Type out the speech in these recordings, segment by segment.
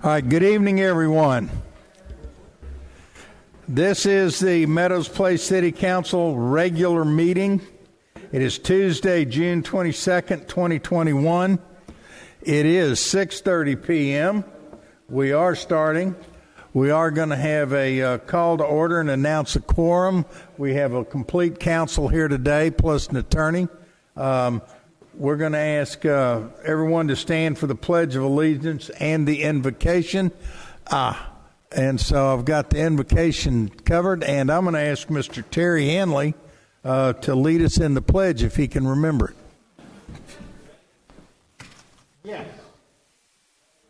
All right, good evening, everyone. This is the Meadows Place City Council regular meeting. It is Tuesday, June 22nd, 2021. It is 6:30 p.m. We are starting. We are going to have a call to order and announce a quorum. We have a complete council here today, plus an attorney. We're going to ask everyone to stand for the Pledge of Allegiance and the invocation. And so I've got the invocation covered, and I'm going to ask Mr. Terry Hanley to lead us in the pledge if he can remember it. Yes.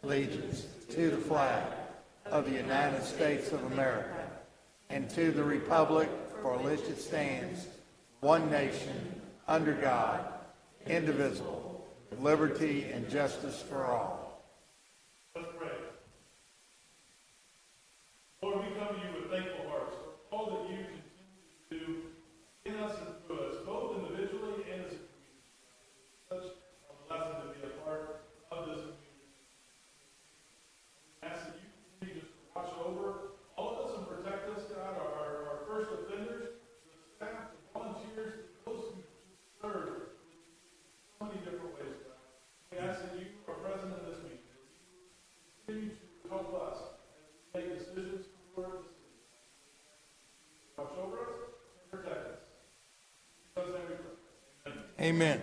Allegiance to the flag of the United States of America and to the republic for which it stands, one nation, under God, indivisible, with liberty and justice for all. Let's pray. Lord, we come to you with thankful hearts for all that you continue to do in us and through us, both individually and as a community. It's such a blessing to be a part of this community. I ask that you continue to watch over all of us and protect us, God, our first offenders, the staff, the volunteers, those who serve in so many different ways, God. We ask that you are present in this meeting. Continue to help us as we make decisions for the city. Watch over us and protect us. Because then we pray. Amen.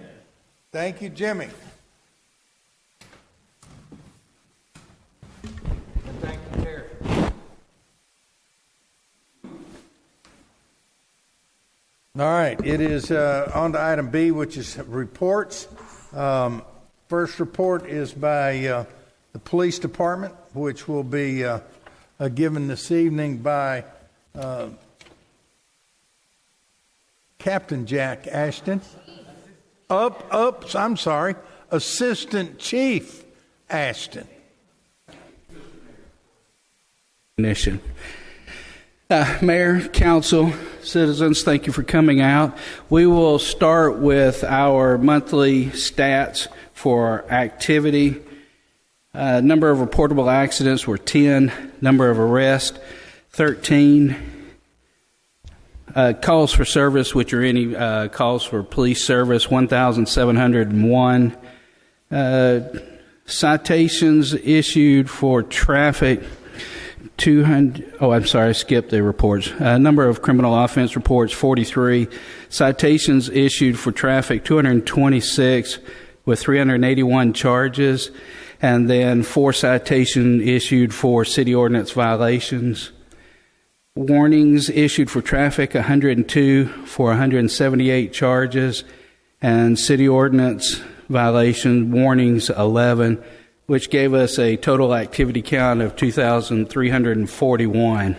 Thank you, Jimmy. And thank you, Terry. All right, it is on to item B, which is reports. First report is by the police department, which will be given this evening by Captain Jack Ashton. Assistant Chief Ashton. Mayor, council, citizens, thank you for coming out. We will start with our monthly stats for activity. Number of reportable accidents were 10. Number of arrests, 13. Calls for service, which are any calls for police service, 1,701. Citations issued for traffic, 200. Oh, I'm sorry, I skipped the reports. Number of criminal offense reports, 43. Citations issued for traffic, 226, with 381 charges. And then 4 citations issued for city ordinance violations. Warnings issued for traffic, 102 for 178 charges. And city ordinance violation warnings, 11, which gave us a total activity count of 2,341.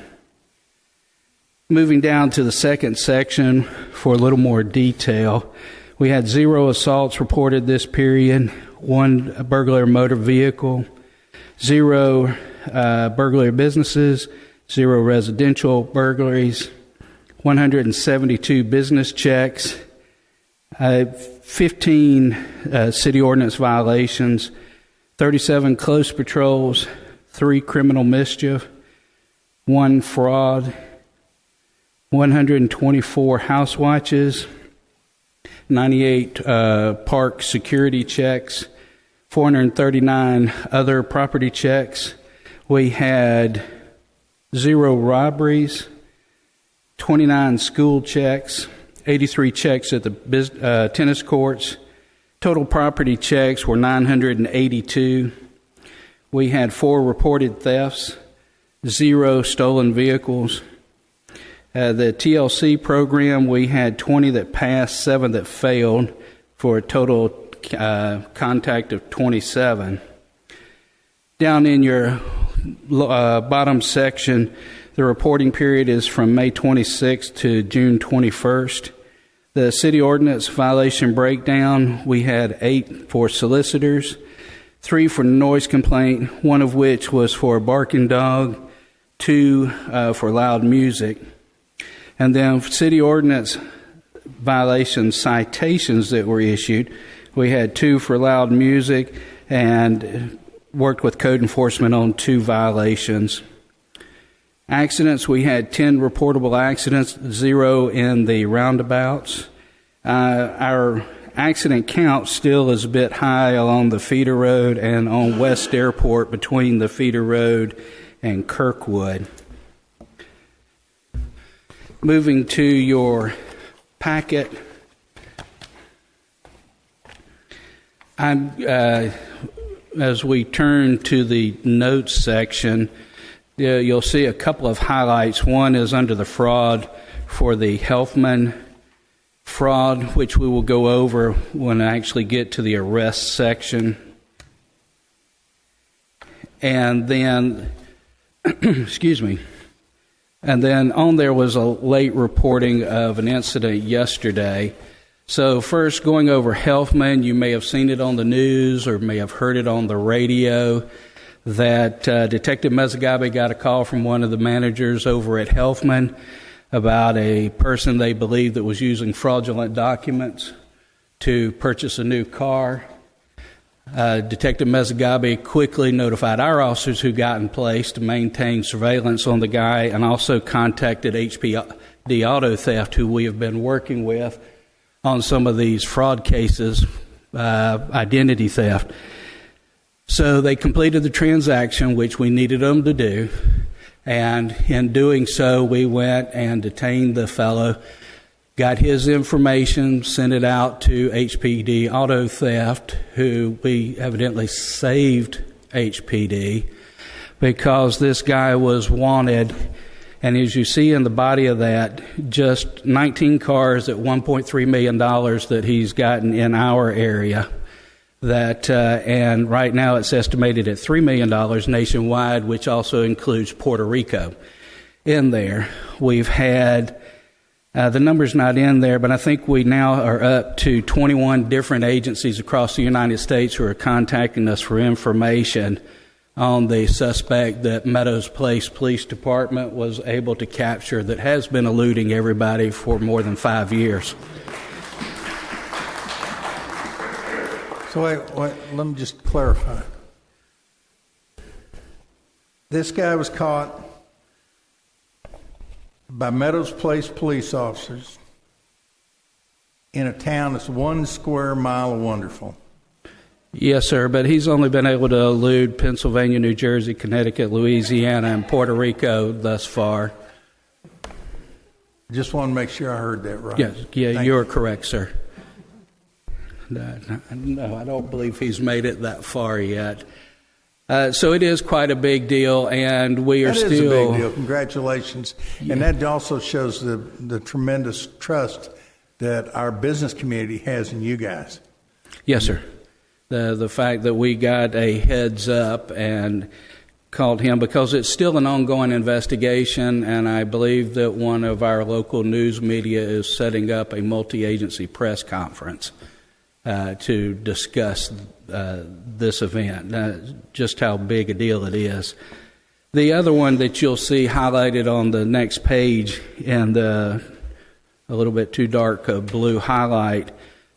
Moving down to the second section for a little more detail, we had 0 assaults reported this period, 1 burglary motor vehicle, 0 burglary businesses, 0 residential burglaries, 172 business checks, 15 city ordinance violations, 37 close patrols, 3 criminal mischief, 1 fraud, 124 house watches, 98 park security checks, 439 other property checks. We had 0 robberies, 29 school checks, 83 checks at the tennis courts. Total property checks were 982. We had 4 reported thefts, 0 stolen vehicles. The TLC program, we had 20 that passed, 7 that failed, for a total contact of 27. Down in your bottom section, the reporting period is from May 26th to June 21st. The city ordinance violation breakdown, we had 8 for solicitors, 3 for noise complaint, 1 of which was for a barking dog, 2 for loud music. And then city ordinance violation citations that were issued, We had 2 for loud music and worked with code enforcement on 2 violations. Accidents, we had 10 reportable accidents, 0 in the roundabouts. Our accident count still is a bit high along the feeder road and on West Airport between the feeder road and Kirkwood. Moving to your packet, as we turn to the notes section, you'll see a couple of highlights. One is under the fraud for the Helfman fraud, which we will go over when I actually get to the arrest section. And then, excuse me, and then on there was a late reporting of an incident yesterday. So first, going over Helfman, you may have seen it on the news or may have heard it on the radio that Detective Mezzagabe got a call from one of the managers over at Helfman about a person they believed that was using fraudulent documents to purchase a new car. Detective Mezzagabe quickly notified our officers who got in place to maintain surveillance on the guy and also contacted HPD Auto Theft, who we have been working with on some of these fraud cases, identity theft. So they completed the transaction, which we needed them to do, and in doing so, we went and detained the fellow, got his information, sent it out to HPD Auto Theft, who we evidently saved HPD because this guy was wanted. And as you see in the body of that, just 19 cars at $1.3 million that he's gotten in our area. And right now it's estimated at $3 million nationwide, which also includes Puerto Rico in there. We've had, the number's not in there, but I think we now are up to 21 different agencies across the United States who are contacting us for information on the suspect that Meadows Place Police Department was able to capture that has been eluding everybody for more than 5 years. So wait, let me just clarify. This guy was caught by Meadows Place police officers in a town that's 1 square mile of Wonderful. Yes, sir, but he's only been able to elude Pennsylvania, New Jersey, Connecticut, Louisiana, and Puerto Rico thus far. Just want to make sure I heard that right. Yes, yeah, you're correct, sir. No, I don't believe he's made it that far yet. So it is quite a big deal, and we are still... That is a big deal. Congratulations. Yeah. And that also shows the tremendous trust that our business community has in you guys. Yes, sir. The fact that we got a heads up and called him, because it's still an ongoing investigation, and I believe that one of our local news media is setting up a multi-agency press conference to discuss this event, just how big a deal it is. The other one that you'll see highlighted on the next page in the a little bit too dark blue highlight,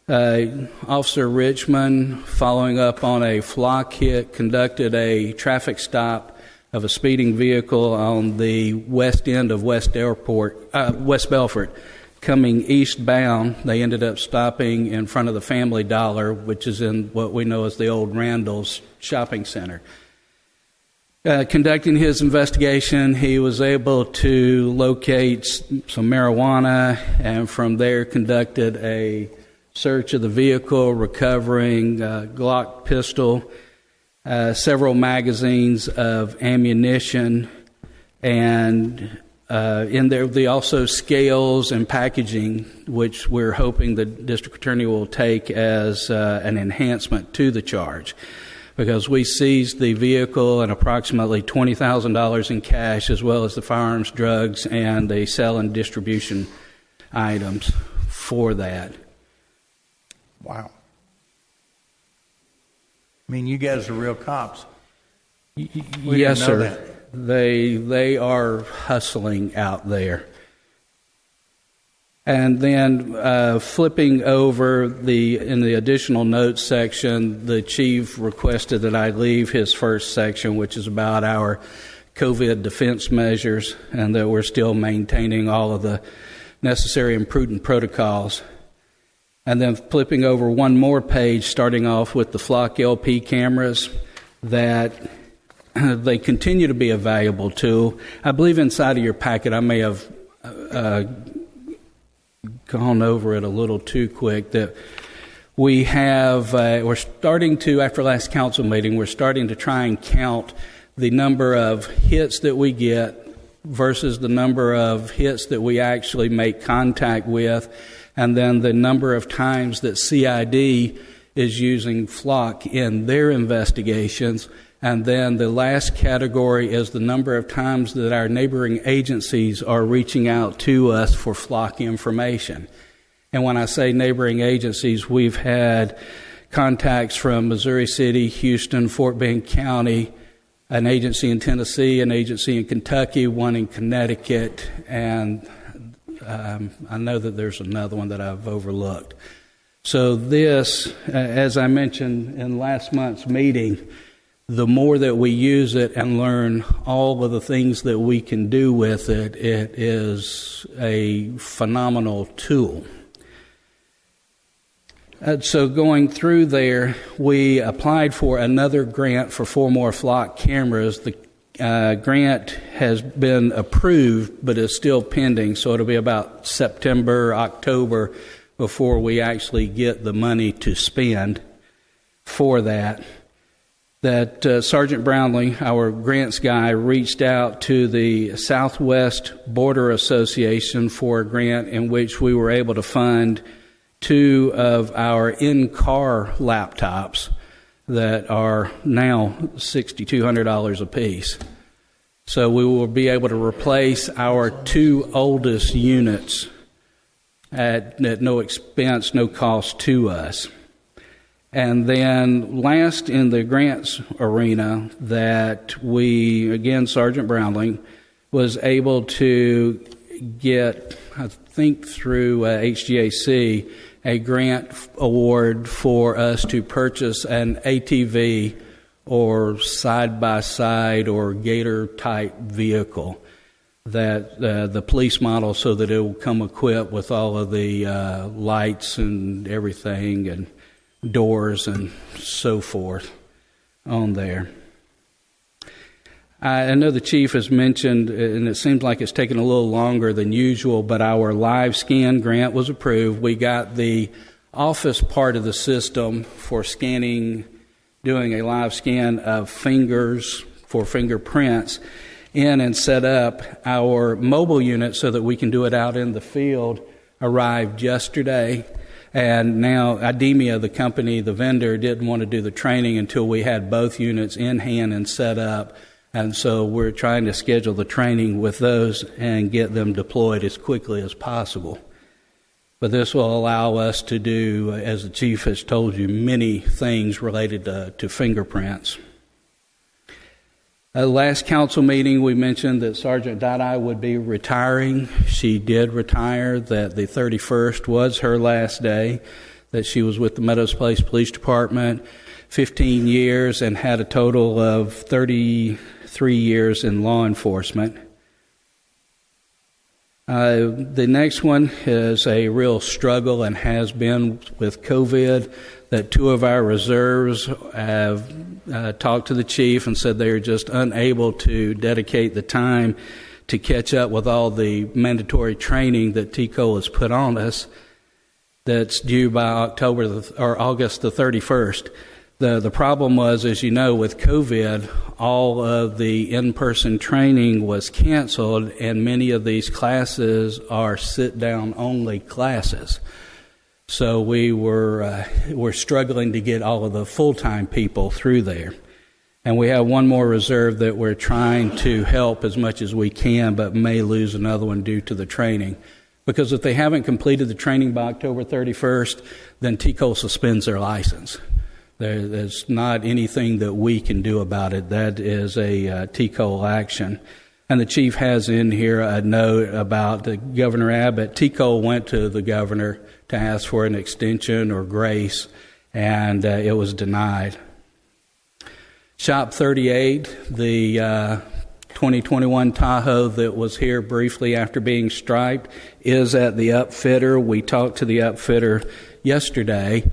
Officer Richmond, following up on a flock hit, conducted a traffic stop of a speeding vehicle on the west end of West Belfort, coming eastbound. They ended up stopping in front of the Family Dollar, which is in what we know as the old Randall's shopping center. Conducting his investigation, he was able to locate some marijuana, and from there conducted a search of the vehicle, recovering a Glock pistol, several magazines of ammunition, and in there also scales and packaging, which we're hoping the district attorney will take as an enhancement to the charge, because we seized the vehicle and approximately $20,000 in cash, as well as the firearms, drugs, and the sale and distribution items for that. Wow. I mean, you guys are real cops. Yes, sir. They are hustling out there. And then flipping over in the additional notes section, the chief requested that I leave his first section, which is about our COVID defense measures, and that we're still maintaining all of the necessary and prudent protocols. And then flipping over one more page, starting off with the Flock LP cameras, that they continue to be a valuable tool. I believe inside of your packet, I may have gone over it a little too quick, that we have, we're starting to, after last council meeting, we're starting to try and count the number of hits that we get versus the number of hits that we actually make contact with, and then the number of times that CID is using Flock in their investigations. And then the last category is the number of times that our neighboring agencies are reaching out to us for Flock information. And when I say neighboring agencies, we've had contacts from Missouri City, Houston, Fort Bend County, an agency in Tennessee, an agency in Kentucky, one in Connecticut, and I know that there's another one that I've overlooked. So this, as I mentioned in last month's meeting, the more that we use it and learn all of the things that we can do with it, it is a phenomenal tool. So going through there, we applied for another grant for 4 more Flock cameras. The grant has been approved, but is still pending, so it'll be about September, October before we actually get the money to spend for that. That Sergeant Brownlee, our grants guy, reached out to the Southwest Border Association for a grant in which we were able to fund 2 of our in-car laptops that are now $6,200 a piece. So we will be able to replace our 2 oldest units at no expense, no cost to us. And then last in the grants arena, that we, again, Sergeant Brownlee, was able to get, I think through HGAC, a grant award for us to purchase an ATV or side-by-side or gator-type vehicle, that the police model, so that it will come equipped with all of the lights and everything and doors and so forth on there. I know the chief has mentioned, and it seems like it's taken a little longer than usual, but our live scan grant was approved. We got the office part of the system for scanning, doing a live scan of fingers for fingerprints in and set up. Our mobile unit, so that we can do it out in the field, arrived yesterday. And now IDEMIA, the company, the vendor, didn't want to do the training until we had both units in hand and set up. And so we're trying to schedule the training with those and get them deployed as quickly as possible. But this will allow us to do, as the chief has told you, many things related to fingerprints. Last council meeting, we mentioned that Sergeant Dada would be retiring. She did retire, that the 31st was her last day, that she was with the Meadows Place Police Department 15 years and had a total of 33 years in law enforcement. The next one is a real struggle and has been with COVID, that 2 of our reserves have talked to the chief and said they are just unable to dedicate the time to catch up with all the mandatory training that TCOL has put on us, that's due by August the 31st. The problem was, as you know, with COVID, all of the in-person training was canceled, and many of these classes are sit-down only classes. So we're struggling to get all of the full-time people through there. And we have one more reserve that we're trying to help as much as we can, but may lose another one due to the training. Because if they haven't completed the training by October 31st, then TCOL suspends their license. There's not anything that we can do about it. That is a TCOL action. And the chief has in here a note about the Governor Abbott. T-Cole went to the governor to ask for an extension or grace, and it was denied. Shop 38, the 2021 Tahoe that was here briefly after being striped, is at the upfitter. We talked to the upfitter yesterday.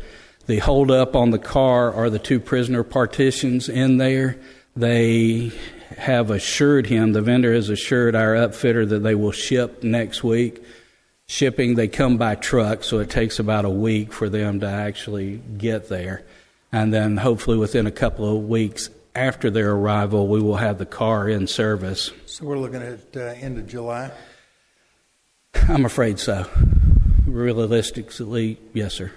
The holdup on the car are the 2 prisoner partitions in there. They have assured him, the vendor has assured our upfitter, that they will ship next week. Shipping, they come by truck, so it takes about a week for them to actually get there. And then hopefully within a couple of weeks after their arrival, we will have the car in service. So we're looking at end of July? I'm afraid so. Realistically, yes, sir.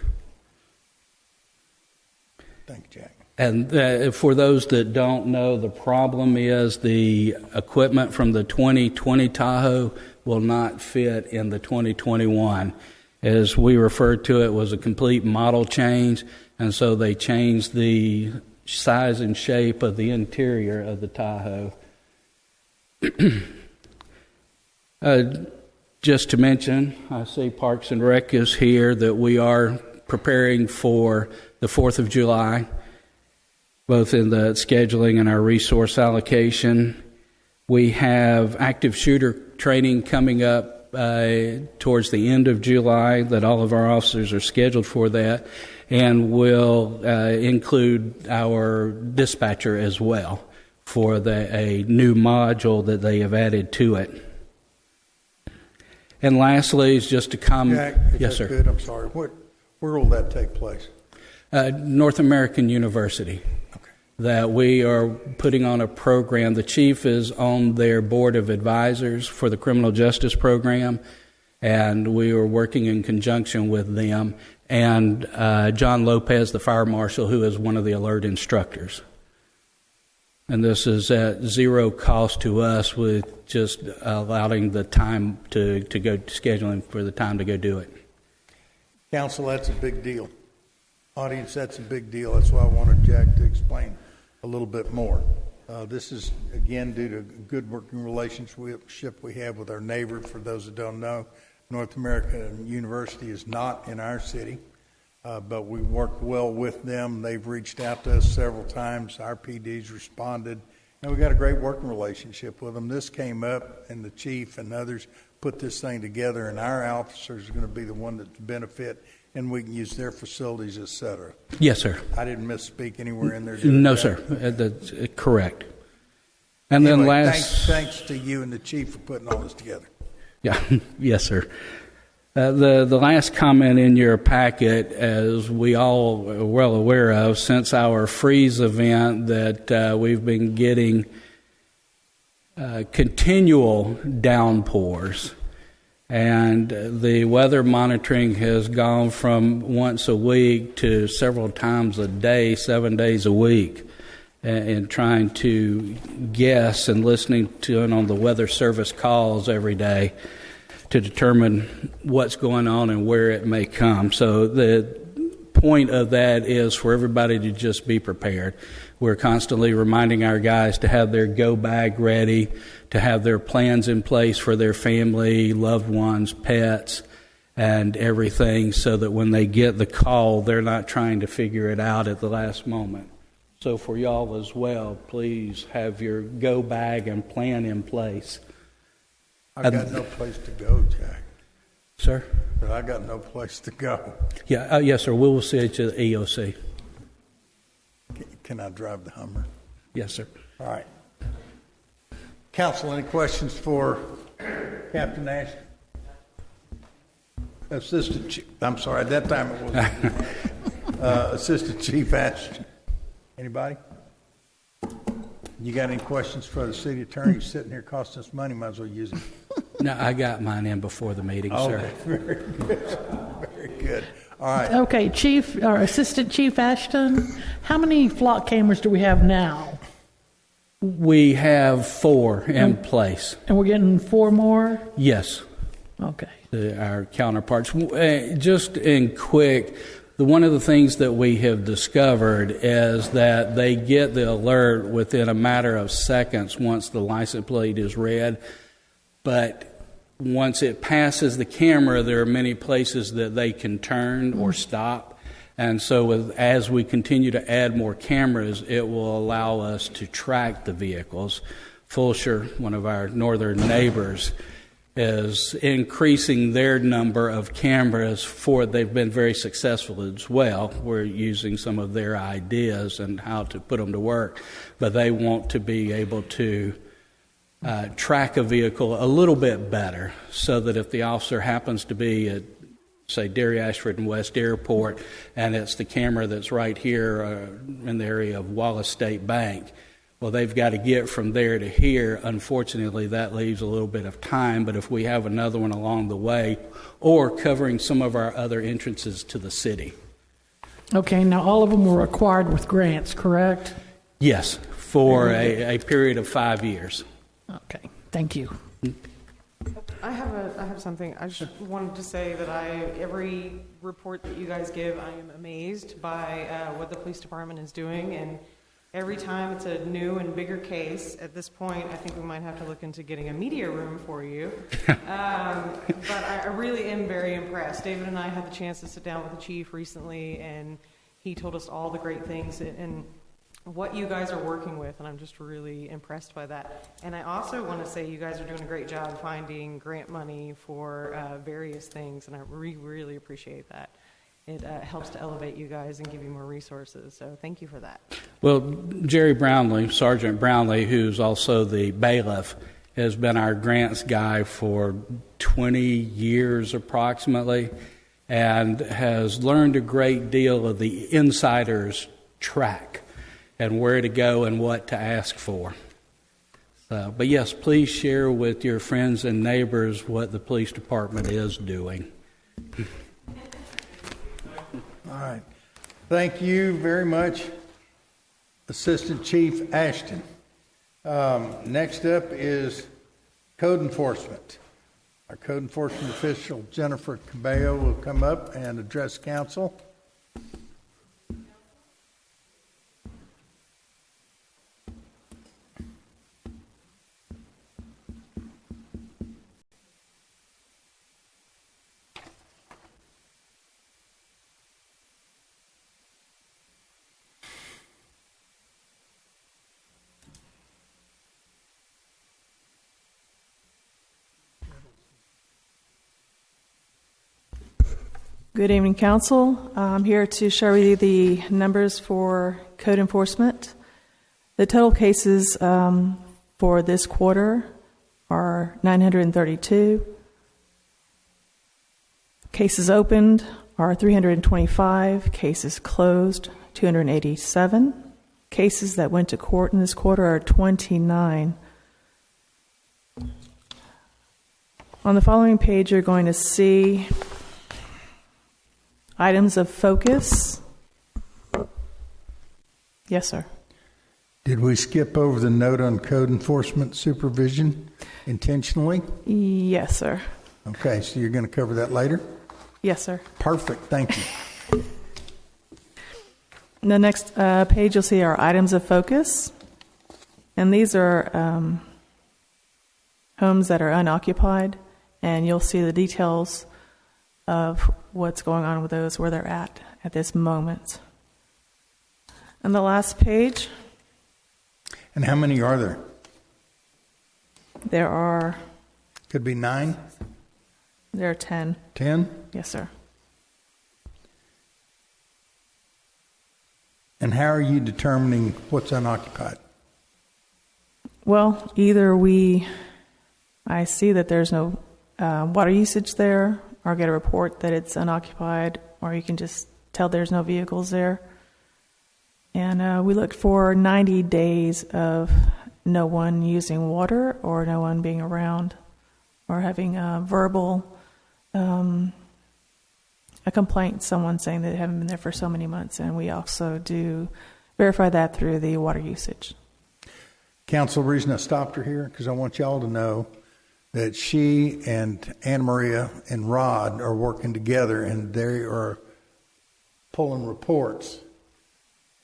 Thank you, Jack. And for those that don't know, the problem is the equipment from the 2020 Tahoe will not fit in the 2021. As we referred to it, was a complete model change, and so they changed the size and shape of the interior of the Tahoe. Just to mention, I see Parks and Rec is here, that we are preparing for the 4th of July, both in the scheduling and our resource allocation. We have active shooter training coming up towards the end of July, that all of our officers are scheduled for that, and will include our dispatcher as well for a new module that they have added to it. And lastly, is just to comment. Jack, if Yes, I sir. could, I'm sorry. Where will that take place? North American University. Okay. That we are putting on a program. The chief is on their board of advisors for the criminal justice program, and we are working in conjunction with them and John Lopez, the fire marshal, who is one of the alert instructors. And this is at zero cost to us, with just allowing the time to go scheduling for the time to go do it. Council, that's a big deal. Audience, that's a big deal. That's why I wanted Jack to explain a little bit more. This is, again, due to good working relationship we have with our neighbor. For those that don't know, North American University is not in our city, but we work well with them. They've reached out to us several times. Our PD's responded, and we got a great working relationship with them. This came up, and the chief and others put this thing together, and our officers are going to be the one that benefit, and we can use their facilities, et cetera. Yes, sir. I didn't misspeak anywhere in there. No, sir. That's correct. And then Anyway, last... thanks to you and the chief for putting all this together. Yeah, yes, sir. The last comment in your packet, as we all are well aware of, since our freeze event, that we've been getting continual downpours. And the weather monitoring has gone from once a week to several times a day, 7 days a week, and trying to guess and listening to it on the Weather Service calls every day to determine what's going on and where it may come. So the point of that is for everybody to just be prepared. We're constantly reminding our guys to have their go bag ready, to have their plans in place for their family, loved ones, pets, and everything, so that when they get the call, they're not trying to figure it out at the last moment. So for y'all as well, please have your go bag and plan in place. I've got no place to go, Jack. Sir? But I got no place to go. Yeah, yes, sir. We will see you at the EOC. Can I drive the Hummer? Yes, sir. All right. Council, any questions for Captain Ashton? Assistant Chief, I'm sorry, at that time it wasn't. Assistant Chief Ashton. Anybody? You got any questions for the city attorney? He's sitting here costing us money, might as well use it. No, I got mine in before the meeting, sir. Okay, very good. Very good. All right. Okay, Chief or Assistant Chief Ashton, how many flock cameras do we have now? We have 4 in place. And we're getting 4 more? Yes. Okay. Our counterparts. Just in quick, One of the things that we have discovered is that they get the alert within a matter of seconds once the license plate is read, but once it passes the camera, there are many places that they can turn or stop. And so as we continue to add more cameras, it will allow us to track the vehicles. Fulshear, one of our northern neighbors, is increasing their number of cameras they've been very successful as well. We're using some of their ideas and how to put them to work, but they want to be able to track a vehicle a little bit better so that if the officer happens to be at, say, Derry Ashford and West Airport, and it's the camera that's right here in the area of Wallace State Bank, well, they've got to get from there to here. Unfortunately, that leaves a little bit of time, but if we have another one along the way or covering some of our other entrances to the city. Okay, now all of them were acquired with grants, correct? Yes, for a period of 5 years. Okay, thank you. I have something. I just wanted to say that every report that you guys give, I am amazed by what the police department is doing, and every time it's a new and bigger case. At this point, I think we might have to look into getting a media room for you. But I really am very impressed. David and I had the chance to sit down with the chief recently, and he told us all the great things and what you guys are working with, and I'm just really impressed by that. And I also want to say you guys are doing a great job finding grant money for various things, and I really appreciate that. It helps to elevate you guys and give you more resources, so thank you for that. Well, Jerry Brownlee, Sergeant Brownlee, who's also the bailiff, has been our grants guy for 20 years approximately, and has learned a great deal of the insider's track and where to go and what to ask for. But yes, please share with your friends and neighbors what the police department is doing. All right. Thank you very much, Assistant Chief Ashton. Next up is Code Enforcement. Our Code Enforcement official, Jennifer Cabello, will come up and address council. Good evening, Council. I'm here to share with you the numbers for code enforcement. The total cases for this quarter are 932. Cases opened are 325. Cases closed, 287. Cases that went to court in this quarter are 29. On the following page, you're going to see items of focus. Yes, sir. Did we skip over the note on code enforcement supervision intentionally? Yes, sir. Okay, so you're going to cover that later? Yes, sir. Perfect, thank you. The next page you'll see are items of focus. And these are homes that are unoccupied. And you'll see the details of what's going on with those, where they're at this moment. And the last page. And how many are there? There are... Could be 9? There are 10. 10? Yes, sir. And how are you determining what's unoccupied? Well, either I see that there's no water usage there, or get a report that it's unoccupied, or you can just tell there's no vehicles there. And we looked for 90 days of no one using water or no one being around or having a verbal a complaint, someone saying that they haven't been there for so many months. And we also do verify that through the water usage. Council, the reason I stopped her here, because I want y'all to know that she and Anna Maria and Rod are working together, and they are pulling reports,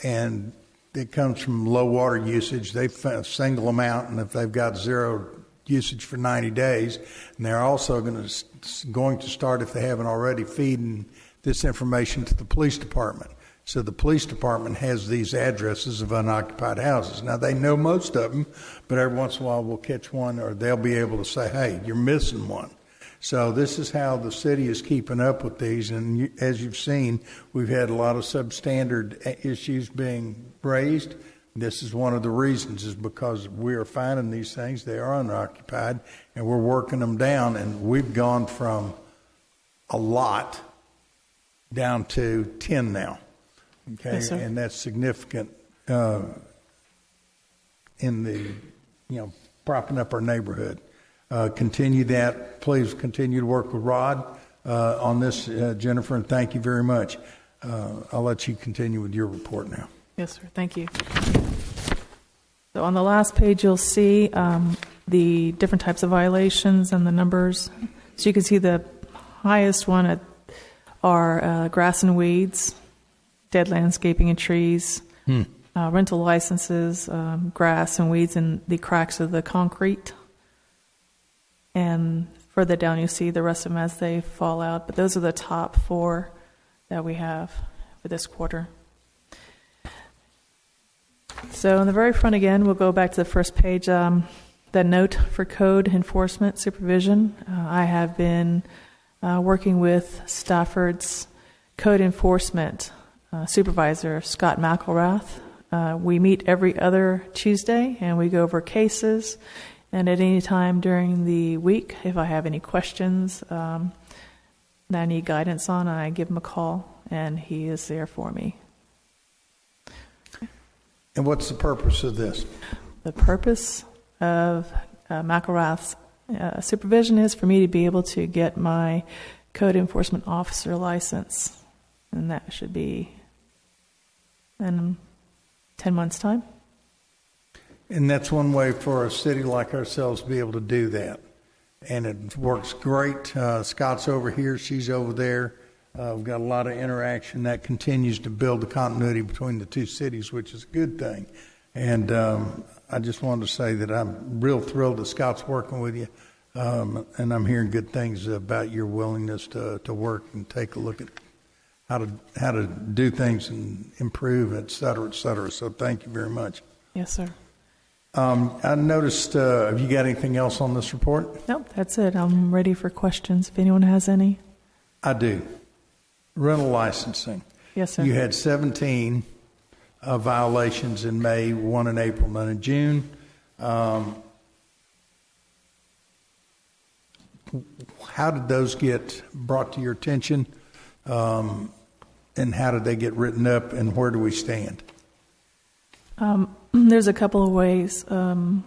and it comes from low water usage. They single them out, and if they've got zero usage for 90 days, and they're also going to start, if they haven't already, feeding this information to the police department. So the police department has these addresses of unoccupied houses. Now, they know most of them, but every once in a while we'll catch one, or they'll be able to say, hey, you're missing one. So this is how the city is keeping up with these. And as you've seen, we've had a lot of substandard issues being raised. This is one of the reasons, is because we are finding these things. They are unoccupied, and we're working them down. And we've gone from a lot down to 10 now. Okay, Yes, sir. and that's significant in the, propping up our neighborhood. Continue that. Please continue to work with Rod on this, Jennifer, and thank you very much. I'll let you continue with your report now. Yes, sir. Thank you. So on the last page, you'll see the different types of violations and the numbers. So you can see the highest one are grass and weeds, dead landscaping and trees, rental licenses, grass and weeds in the cracks of the concrete. And further down, you see the rest of them as they fall out. But those are the top 4 that we have for this quarter. So on the very front again, we'll go back to the first page, the note for code enforcement supervision. I have been working with Stafford's code enforcement supervisor, Scott McElrath. We meet every other Tuesday, and we go over cases. And at any time during the week, if I have any questions that I need guidance on, I give him a call, and he is there for me. And what's the purpose of this? The purpose of McElrath's supervision is for me to be able to get my code enforcement officer license, and that should be in 10 months' time. And that's one way for a city like ourselves to be able to do that. And it works great. Scott's over here, she's over there. We've got a lot of interaction that continues to build the continuity between the two cities, which is a good thing. And I just wanted to say that I'm real thrilled that Scott's working with you. And I'm hearing good things about your willingness to work and take a look at how to do things and improve, et cetera, et cetera. So thank you very much. Yes, sir. I noticed, have you got anything else on this report? Nope, that's it. I'm ready for questions if anyone has any. I do. Rental licensing. Yes, sir. You had 17 violations in May, 1 in April, none in June. How did those get brought to your attention? And how did they get written up, and where do we stand? There's a couple of ways. One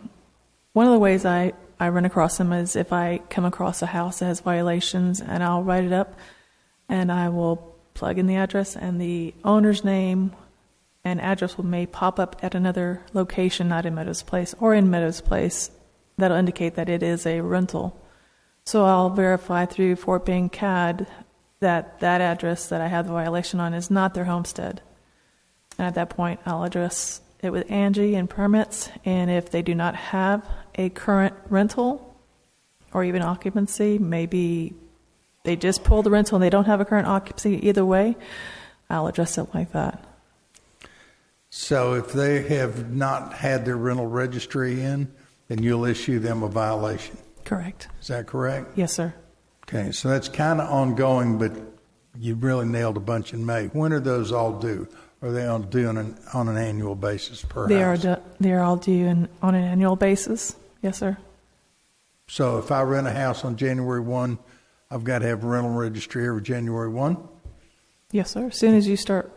of the ways I run across them is if I come across a house that has violations, and I'll write it up, and I will plug in the address, and the owner's name and address may pop up at another location, not in Meadows Place, or in Meadows Place. That'll indicate that it is a rental. So I'll verify through Fort Bend CAD that address that I have the violation on is not their homestead. And at that point, I'll address it with Angie and permits, and if they do not have a current rental or even occupancy, maybe they just pulled the rental and they don't have a current occupancy, either way, I'll address it like that. So if they have not had their rental registry in, then you'll issue them a violation. Correct. Is that correct? Yes, sir. Okay, so that's kind of ongoing, but you really nailed a bunch in May. When are those all due? Are they all due on an annual basis per house? They are all due on an annual basis. Yes, sir. So if I rent a house on January 1, I've got to have a rental registry every January 1? Yes, sir. As soon as you start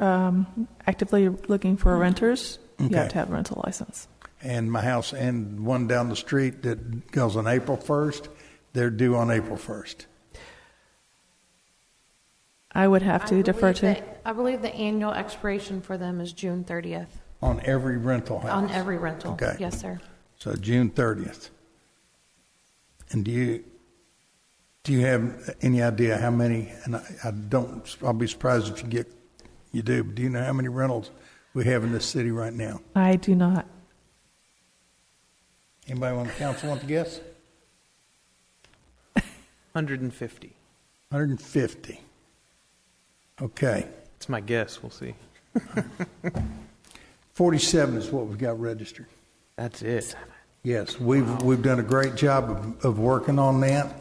actively looking for renters, you Okay. have to have a rental license. And my house and one down the street that goes on April 1st, they're due on April 1st. I would have to defer to. I believe the annual expiration for them is June 30th. On every rental house? On every rental. Okay. Yes, sir. So June 30th. And do you have any idea how many? And I'll be surprised if you You do, but do you know how many rentals we have in this city right now? I do not. Anybody on the council want to guess? 150. 150. Okay. It's my guess. We'll see. 47 is what we've got registered. That's it. Yes, we've done a great job of working on that.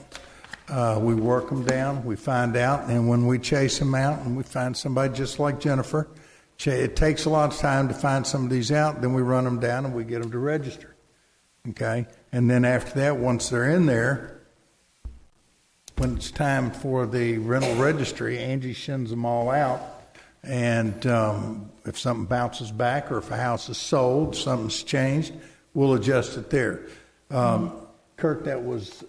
We work them down, we find out, and when we chase them out and we find somebody just like Jennifer, it takes a lot of time to find some of these out, then we run them down and we get them to register. Okay? And then after that, once they're in there, when it's time for the rental registry, Angie sends them all out. And if something bounces back or if a house is sold, something's changed, we'll adjust it there. Kirk, that was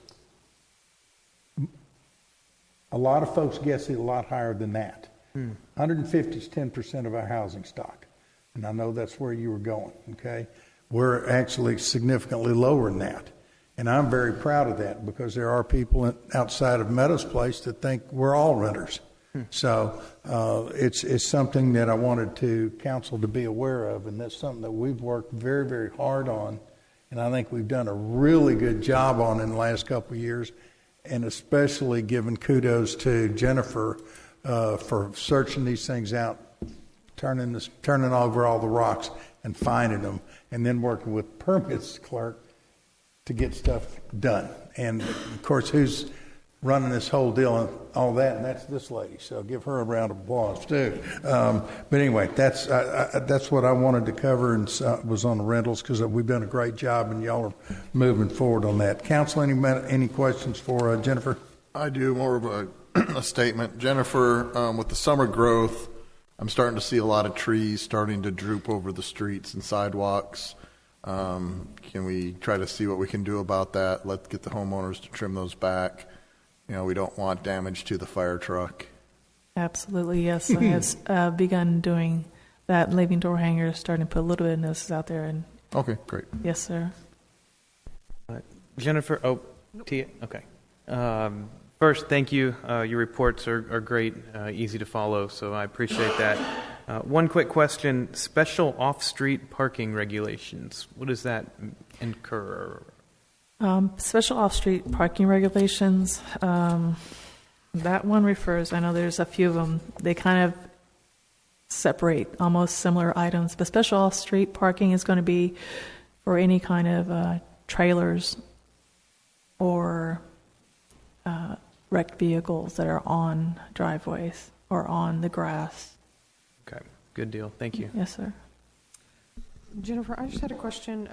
a lot of folks guess it a lot higher than that. 150 is 10% of our housing stock. And I know that's where you were going, okay? We're actually significantly lower than that. And I'm very proud of that because there are people outside of Meadows Place that think we're all renters. So it's something that I wanted council to be aware of, and that's something that we've worked very, very hard on, and I think we've done a really good job on in the last couple of years, and especially giving kudos to Jennifer for searching these things out, turning over all the rocks and finding them, and then working with permits clerk to get stuff done. And of course, who's running this whole deal and all that, and that's this lady. So give her a round of applause too. But anyway, that's what I wanted to cover, and was on the rentals because we've done a great job, and y'all are moving forward on that. Council, any questions for Jennifer? I do, more of a statement. Jennifer, with the summer growth, I'm starting to see a lot of trees starting to droop over the streets and sidewalks. Can we try to see what we can do about that? Let's get the homeowners to trim those back. You know, we don't want damage to the fire truck. Absolutely, yes. I have begun doing that, leaving door hangers, starting to put a little bit of notices out there. And Okay, great. yes, sir. Jennifer, Tia, okay. First, thank you. Your reports are great, easy to follow, so I appreciate that. One quick question, special off-street parking regulations, what does that incur? Special off-street parking regulations, that one refers, I know there's a few of them, they kind of separate almost similar items, but special off-street parking is going to be for any kind of trailers or wrecked vehicles that are on driveways or on the grass. Okay, good deal. Thank you. Yes, sir. Jennifer, I just had a question.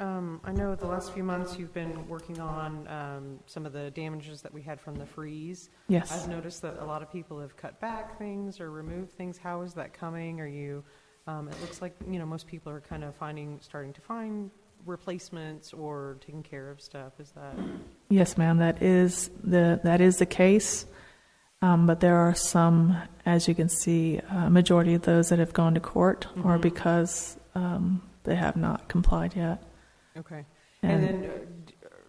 I know the last few months you've been working on some of the damages that we had from the freeze. Yes. I've noticed that a lot of people have cut back things or removed things. How is that coming? Are you? It looks like most people are kind of starting to find replacements or taking care of stuff. Is that? Yes, ma'am. That is the case. But there are some, as you can see, majority of those that have gone to court or because they have not complied yet. Okay. And then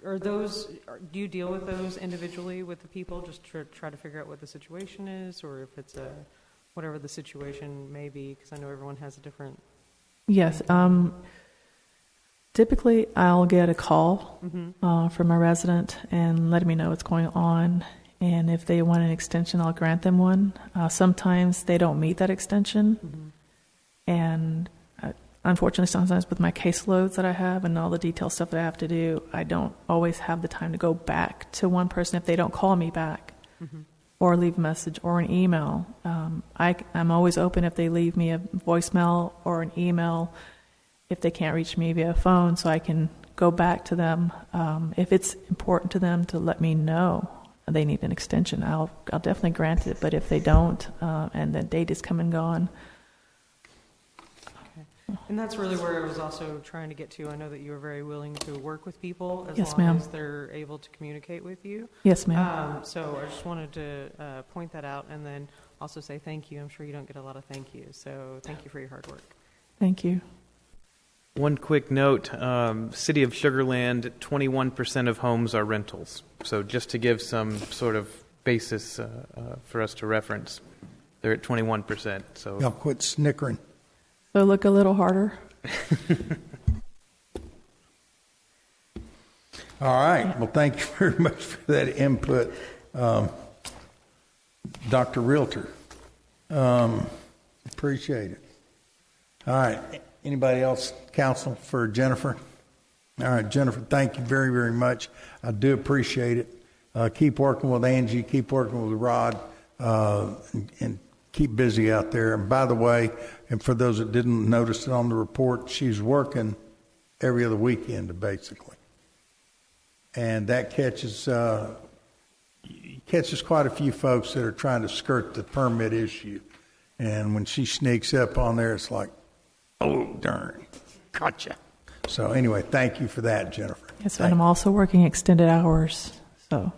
do you deal with those individually with the people just to try to figure out what the situation is, or if it's whatever the situation may be? Because I know everyone has a different. Yes. Typically, I'll get a call from a resident and letting me know what's going on. And if they want an extension, I'll grant them one. Sometimes they don't meet that extension. And unfortunately, sometimes with my caseloads that I have and all the detailed stuff that I have to do, I don't always have the time to go back to one person if they don't call me back or leave a message or an email. I'm always open if they leave me a voicemail or an email if they can't reach me via phone, so I can go back to them. If it's important to them to let me know they need an extension, I'll definitely grant it. But if they don't, and the date is come and gone. Okay. And that's really where I was also trying to get to. I know that you are very willing to work with people as Yes, long ma'am. as they're able to communicate with you. Yes, ma'am. So I just wanted to point that out and then also say thank you. I'm sure you don't get a lot of thank yous, so thank you for your hard work. Thank you. One quick note, City of Sugar Land, 21% of homes are rentals. So just to give some sort of basis for us to reference. they're at 21%. So Y'all quit snickering. So look a little harder. All right. Well, thank you very much for that input, Dr. Realtor. Appreciate it. All right. Anybody else, counsel, for Jennifer? All right, Jennifer, thank you very, very much. I do appreciate it. Keep working with Angie, keep working with Rod, and keep busy out there. And by the way, and for those that didn't notice it on the report, she's working every other weekend, basically. And that catches quite a few folks that are trying to skirt the permit issue. And when she sneaks up on there, it's like, oh, darn, gotcha. So anyway, thank you for that, Jennifer. Yes, and I'm also working extended hours, so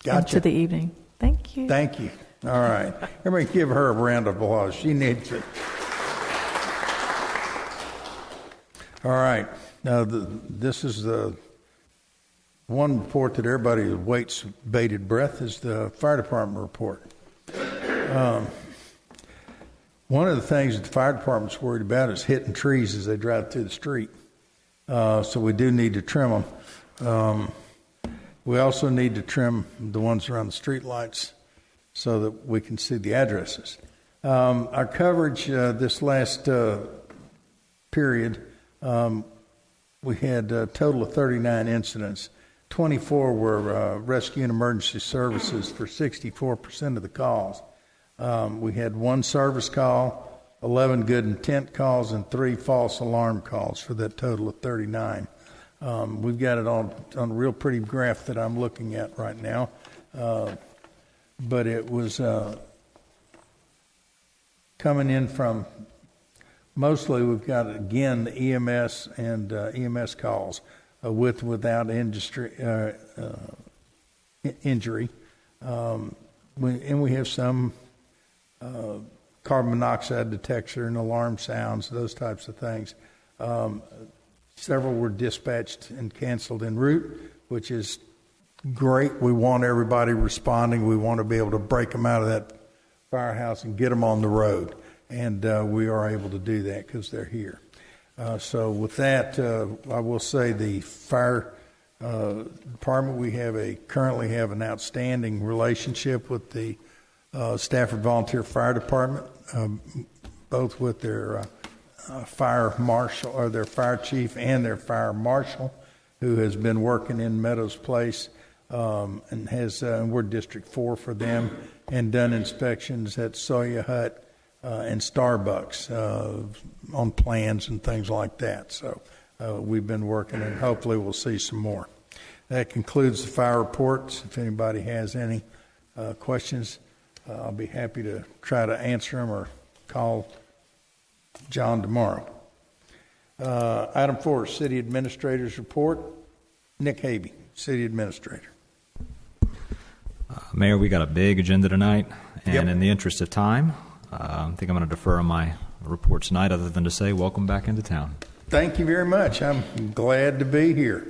Gotcha. into the evening. Thank you. Thank you. All right. Everybody give her a round of applause. She needs it. All right. Now, this is the one report that everybody waits bated breath is the fire department report. One of the things that the fire department's worried about is hitting trees as they drive through the street. So we do need to trim them. We also need to trim the ones around the street lights so that we can see the addresses. Our coverage this last period, we had a total of 39 incidents. 24 were rescue and emergency services for 64% of the calls. We had one service call, 11 good intent calls, and 3 false alarm calls for that total of 39. We've got it on a real pretty graph that I'm looking at right now. But it was coming in from, mostly we've got, again, the EMS and EMS calls with without injury. And we have some carbon monoxide detector and alarm sounds, those types of things. Several were dispatched and canceled en route, which is great. We want everybody responding. We want to be able to break them out of that firehouse and get them on the road. And we are able to do that because they're here. So with that, I will say the fire department, we currently have an outstanding relationship with the Stafford Volunteer Fire Department, both with their fire marshal, or their fire chief, and their fire marshal, who has been working in Meadows Place, and has we're District 4 for them, and done inspections at Soya Hut and Starbucks on plans and things like that. So we've been working, and hopefully we'll see some more. That concludes the fire reports. If anybody has any questions, I'll be happy to try to answer them or call John tomorrow. Item 4, City Administrator's Report. Nick Habe, City Administrator. Mayor, we got a big agenda tonight, and Yep. in the interest of time, I think I'm going to defer on my report tonight, other than to say welcome back into town. Thank you very much. I'm glad to be here.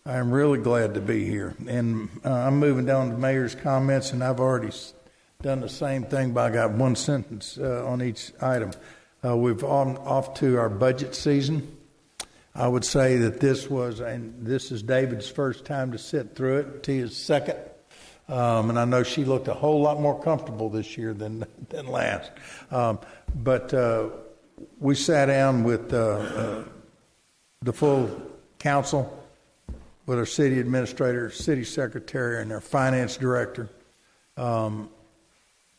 I'm really glad to be here. And I'm moving down to Mayor's comments, and I've already done the same thing, but I got one sentence on each item. We've off to our budget season. I would say that this is David's first time to sit through it, Tia's second. And I know she looked a whole lot more comfortable this year than last. But we sat down with the full council, with our city administrator, city secretary, and our finance director. And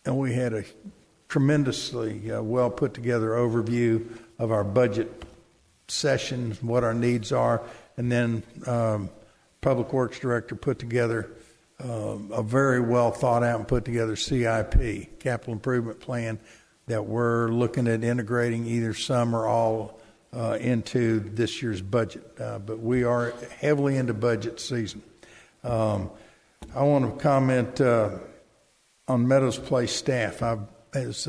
we had a tremendously well put together overview of our budget sessions, what our needs are, and then Public Works Director put together a very well thought out and put together CIP, Capital Improvement Plan, that we're looking at integrating either some or all into this year's budget. But we are heavily into budget season. I want to comment on Meadows Place staff. As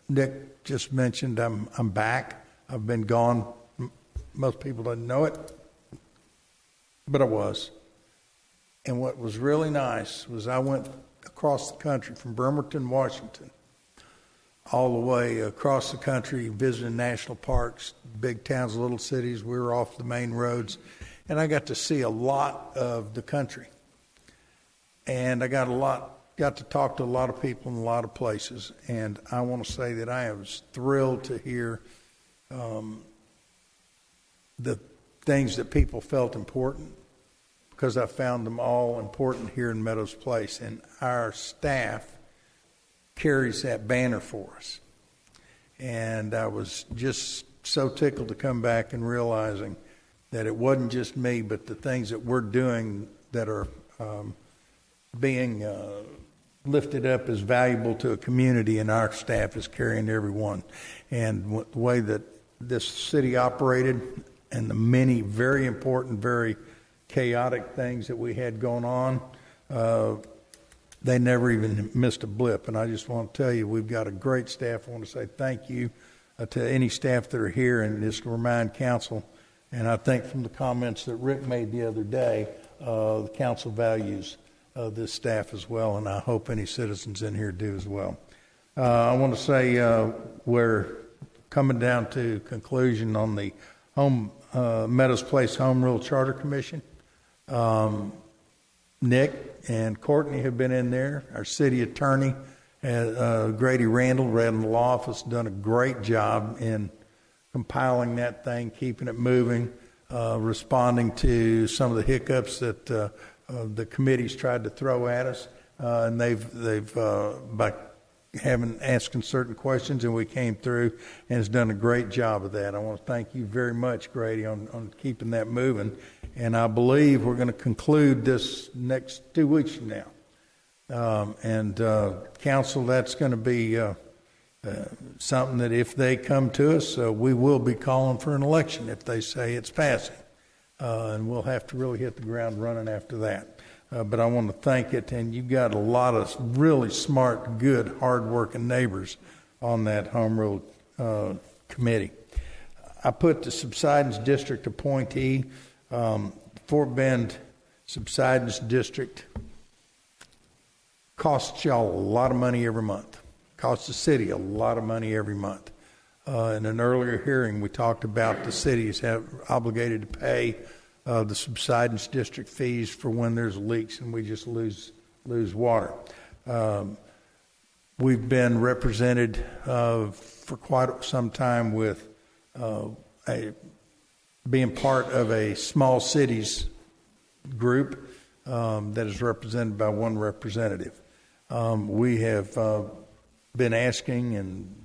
Nick just mentioned, I'm back. I've been gone. Most people didn't know it, but I was. And what was really nice was I went across the country from Bremerton, Washington, all the way across the country, visiting national parks, big towns, little cities. We were off the main roads, and I got to see a lot of the country. And I got to talk to a lot of people in a lot of places. And I want to say that I was thrilled to hear the things that people felt important, because I found them all important here in Meadows Place. And our staff carries that banner for us. And I was just so tickled to come back and realizing that it wasn't just me, but the things that we're doing that are being lifted up as valuable to a community, and our staff is carrying everyone. And the way that this city operated and the many very important, very chaotic things that we had going on, they never even missed a blip. And I just want to tell you, we've got a great staff. I want to say thank you to any staff that are here, and just remind council, and I think from the comments that Rick made the other day, the council values this staff as well, and I hope any citizens in here do as well. I want to say we're coming down to conclusion on the Meadows Place Home Rule Charter Commission. Nick and Courtney have been in there. Our city attorney, Grady Randall Law Office, done a great job in compiling that thing, keeping it moving, responding to some of the hiccups that the committees tried to throw at us, and they've by asking certain questions, and we came through and has done a great job of that. I want to thank you very much, Grady, on keeping that moving. And I believe we're going to conclude this next 2 weeks from now. Council, that's going to be something that if they come to us, we will be calling for an election if they say it's passing. And we'll have to really hit the ground running after that. But I want to thank it, and you've got a lot of really smart, good, hard-working neighbors on that Home Rule Committee. I put the Subsidence District appointee. Fort Bend Subsidence District costs y'all a lot of money every month. Costs the city a lot of money every month. In an earlier hearing, we talked about the cities have obligated to pay the Subsidence District fees for when there's leaks and we just lose water. We've been represented for quite some time with being part of a small cities group that is represented by one representative. We have been asking, and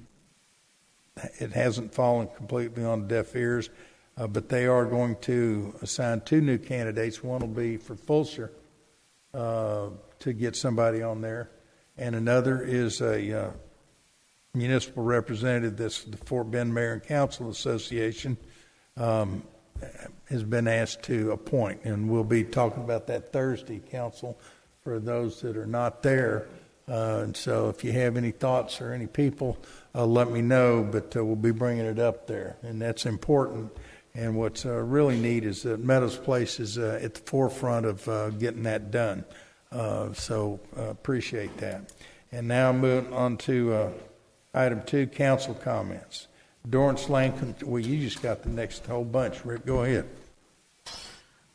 it hasn't fallen completely on deaf ears, but they are going to assign 2 new candidates. One will be for Fulshear to get somebody on there, and another is a municipal representative that's the Fort Bend Mayor and Council Association has been asked to appoint, and we'll be talking about that Thursday, Council, for those that are not there. And so if you have any thoughts or any people, let me know, but we'll be bringing it up there, and that's important. And what's really neat is that Meadows Place is at the forefront of getting that done. So appreciate that. And now moving on to item 2, council comments. Dorrance Lane, well, you just got the next whole bunch. Rick, go ahead.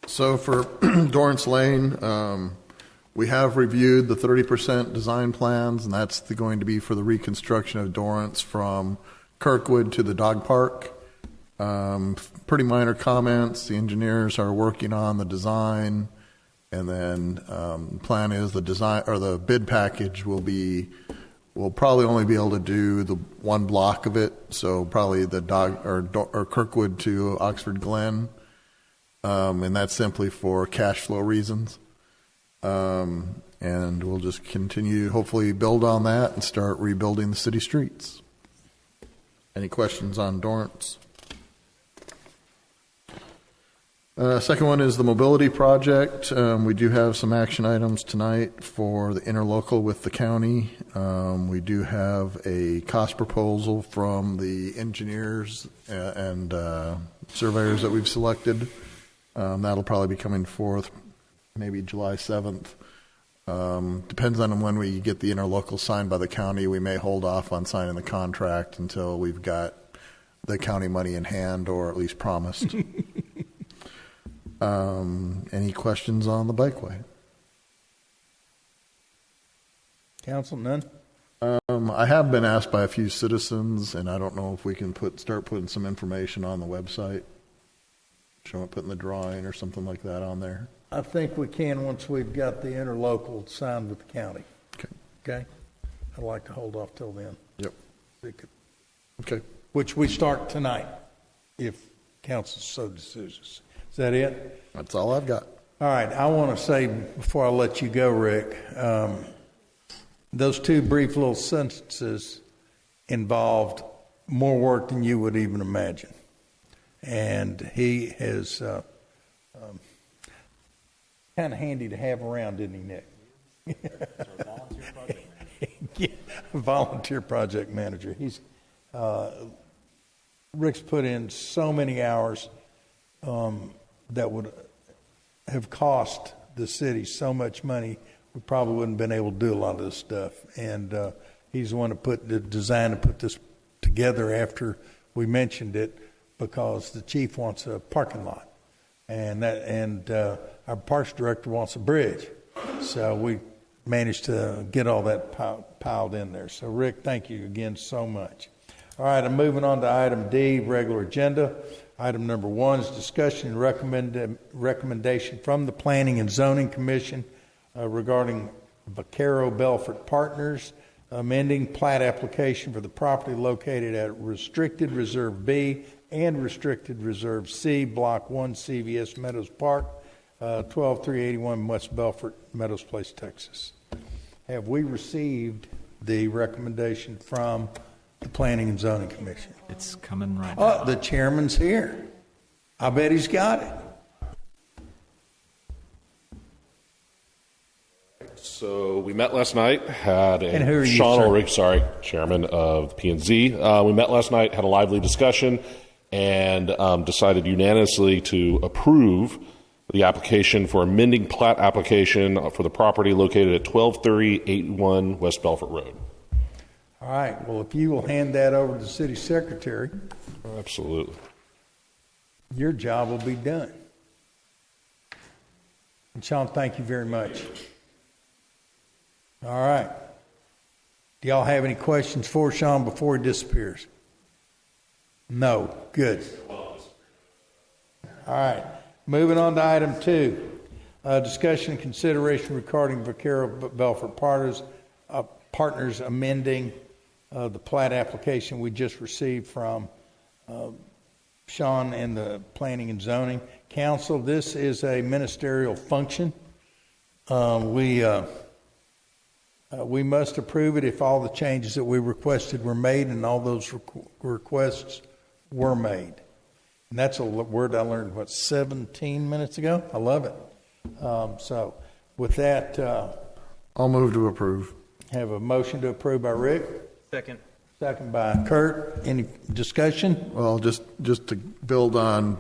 So for Dorrance Lane, we have reviewed the 30% design plans, and that's going to be for the reconstruction of Dorrance from Kirkwood to the dog park. Pretty minor comments. The engineers are working on the design, and then the plan is the design or the bid package we'll probably only be able to do the one block of it, so probably the or Kirkwood to Oxford Glen, and that's simply for cash flow reasons. And we'll just continue, hopefully build on that and start rebuilding the city streets. Any questions on Dorrance? Second one is the mobility project. We do have some action items tonight for the interlocal with the county. We do have a cost proposal from the engineers and surveyors that we've selected. That'll probably be coming forth maybe July 7th. Depends on when we get the interlocal signed by the county. We may hold off on signing the contract until we've got the county money in hand, or at least promised. Any questions on the bikeway? Council, none? I have been asked by a few citizens, and I don't know if we can start putting some information on the website, putting the drawing or something like that on there. I think we can once we've got the interlocal signed with the county. Okay? I'd like to hold off till then. Yep. Okay. Which we start tonight, if council so decides. Is that it? That's all I've got. All right. I want to say, before I let you go, Rick, those two brief little sentences involved more work than you would even imagine. And he has kind of handy to have around, isn't he, Nick? Yeah, volunteer project manager. He's Rick's put in so many hours that would have cost the city so much money. We probably wouldn't have been able to do a lot of this stuff. And he's the one to put the design and put this together after we mentioned it, because the chief wants a parking lot, and our parks director wants a bridge. So we managed to get all that piled in there. So Rick, thank you again so much. All right, I'm moving on to item D, regular agenda. Item number 1 is discussion and recommendation from the Planning and Zoning Commission regarding Vaquero Belfort Partners amending plat application for the property located at Restricted Reserve B and Restricted Reserve C, Block 1, CVS Meadows Park, 12381 West Belfort, Meadows Place, Texas. Have we received the recommendation from the Planning and Zoning Commission? It's coming right now. Oh, the chairman's here. I bet he's got it. So we met last night, had And who are you, Sean sir? Ulrich, chairman of P&Z. We met last night, had a lively discussion, and decided unanimously to approve the application for amending plat application for the property located at 123081 West Belfort Road. All right. Well, if you will hand that over to the city secretary, Absolutely. your job will be done. And Sean, thank you very much. All right. Do y'all have any questions for Sean before he disappears? No. Good. All right. Moving on to item 2. Discussion and consideration regarding Vaquero Belfort Partners amending the plat application we just received from Sean and the Planning and Zoning Council. This is a ministerial function. We must approve it if all the changes that we requested were made, and all those requests were made. And that's a word I learned, 17 minutes ago? I love it. So with that, I'll move to approve. Have a motion to approve by Rick. Second. Second by Kurt. Any discussion? Well, just to build on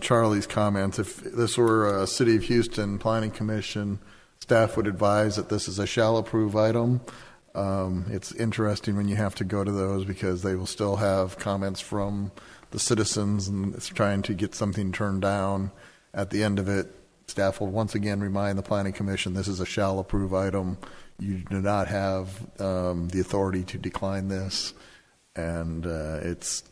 Charlie's comments, if this were a City of Houston Planning Commission, staff would advise that this is a shall approve item. It's interesting when you have to go to those, because they will still have comments from the citizens, and it's trying to get something turned down. At the end of it, staff will once again remind the Planning Commission this is a shall approve item. You do not have the authority to decline this, and it's